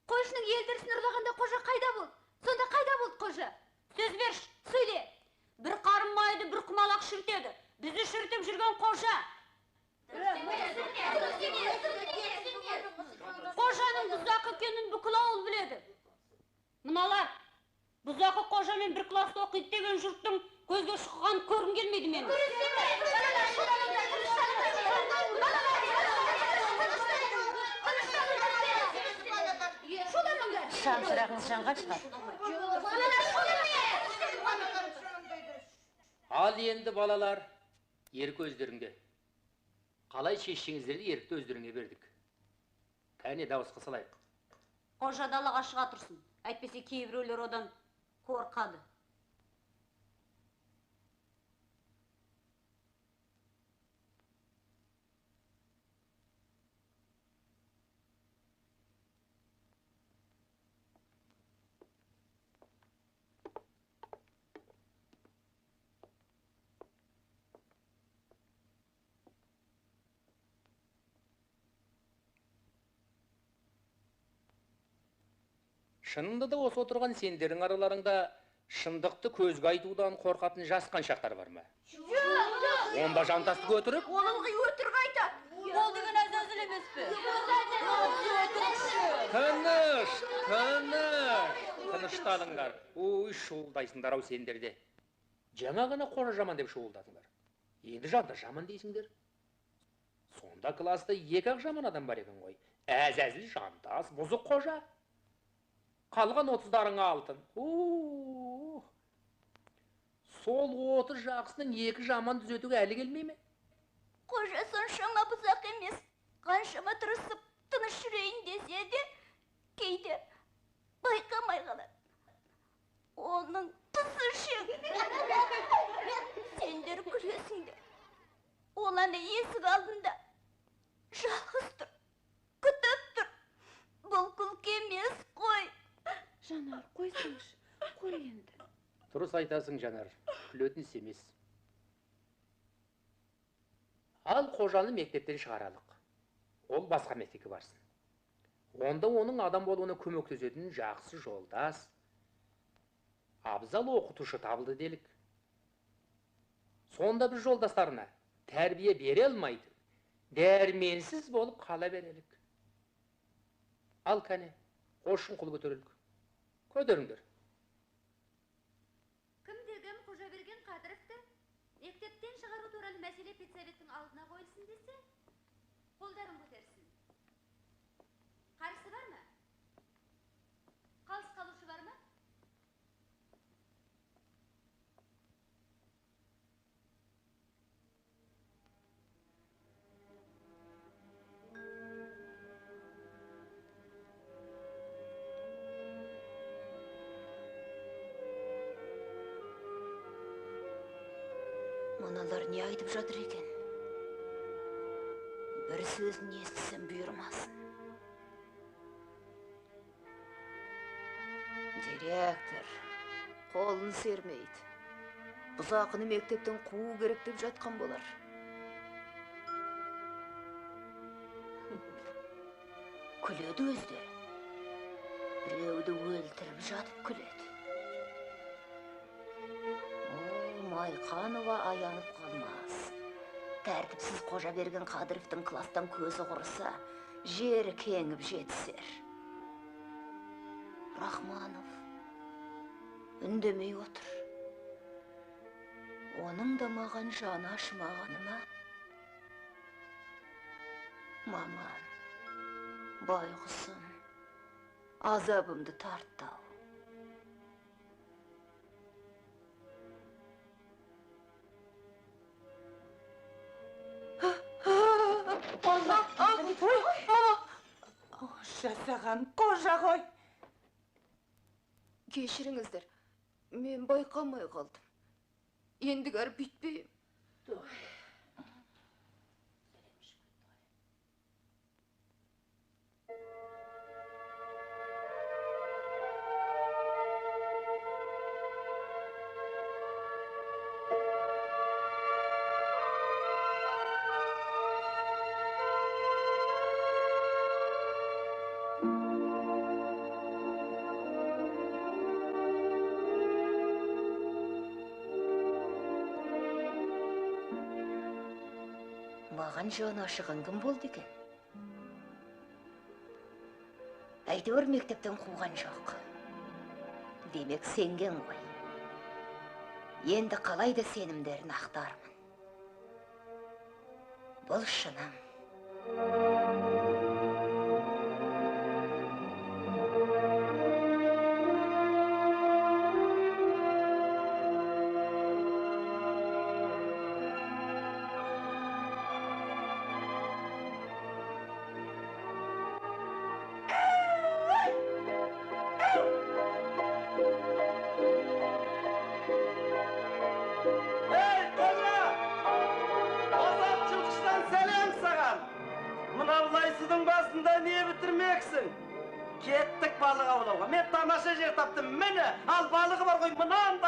Қойшының елдерісін ұрлағанда қожа қайда болды? Сонда қайда болды қожа? Сөз берші, сөйле. Бір қарын майды, бір құмалақ шіртеді. Бізді шіртіп жүрген қожа. Қожаның бұзақы екенін бүкіл ауыл біледі. Мыналар, бұзақы қожамен бір класста оқиды деген жұрттың көзге шыққан көргім келмейді менің. Шамшырағыңыз жанған шығар. Ал енді балалар, еркі өздеріңде. Қалай шешшеңіздерді ерікті өздеріңе бердік. Кәне дауысқа салайық. Қожа далаға шыға тұрсын. Әйтпесе кейбіреулер одан қорқады. Шынында да осы отырған сендердің араларыңда шындықты көзге айтудан қорқатын жасқан шақтар бар ма? Онда жантасты көтіріп? Ол ылғи өтірік айтады. Ол деген әзәзіл емес пе? Тынышталыңдар. Ой, шуылдайсыңдар ау сендерде. Жаңа ғана қожа жаман деп шуылдадыңдар. Енді жанда жаман дейсіңдер. Сонда класста екі-ақ жаман адам бар екен ғой. Әзәзіл, жантас, бұзық қожа. Қалған 30-дарыңа алтын. Сол 30 жақсының екі жаман түзетуге әлі келмей ме? Қожа соншама бұзақ емес. Қаншама тырысып, тыныш жүрейін десе де, кейде байқамай қалады. Оның тұсы шең. Сендер күлесіңдер. Ол ана есік алдында жалғыз тұр, күтіп тұр. Бұл күлкі емес қой. Жанар, қойсаңшы, қой енді. Дұрыс айтасың, Жанар, күлетін іс емес. Ал қожаны мектептен шығаралық. Ол басқа мектепке барсын. Онда оның адам болуына көмектесетін жақсы жолдас, абзал оқытушы табылды делік. Сонда біз жолдастарына тәрбие бере алмайды, дәрменсіз болып қала берелік. Ал кәне, қошын қол көтерілік. Көтеріңдер. Кім-кім қожа берген Қадыровты мектептен шығару туралы мәселе педсоветтің алдына қойылсын десе, қолдарын көтерсін. Қарсы бар ма? Қалыс қалушы бар ма? Мыналар не айтып жатыр екен? Бір сөзін естісем бұйырмасын. Директор, қолын сермейді. Бұзақыны мектептен қуу керек деп жатқан болар. Күледі өзде. Біреуді өлтіріп жатып күледі. Майқанова аянып қалмас. Тәртіпсіз қожа берген Қадыровтың кластан көзі құрыса, жері кеңіп жетсер. Рахманов үндемей отыр. Оның да маған жаны ашымағаны ма? Маман, байғұсым, азабымды тарттау. жасаған қожа ғой. Кешіріңіздер, мен байқамай қалдым. Ендігәрі бүйтпеймін. Маған жаны ашыған кім болды екен? Әйтеуір мектептен қуған жоқ. Демек сенген ғой. Енді қалайда сенімдерін ақтармын. Бұл шыным. Кеттік балық аулауға. Мен тамаша жер таптым. Міне, ал балығы бар ғой, мынандай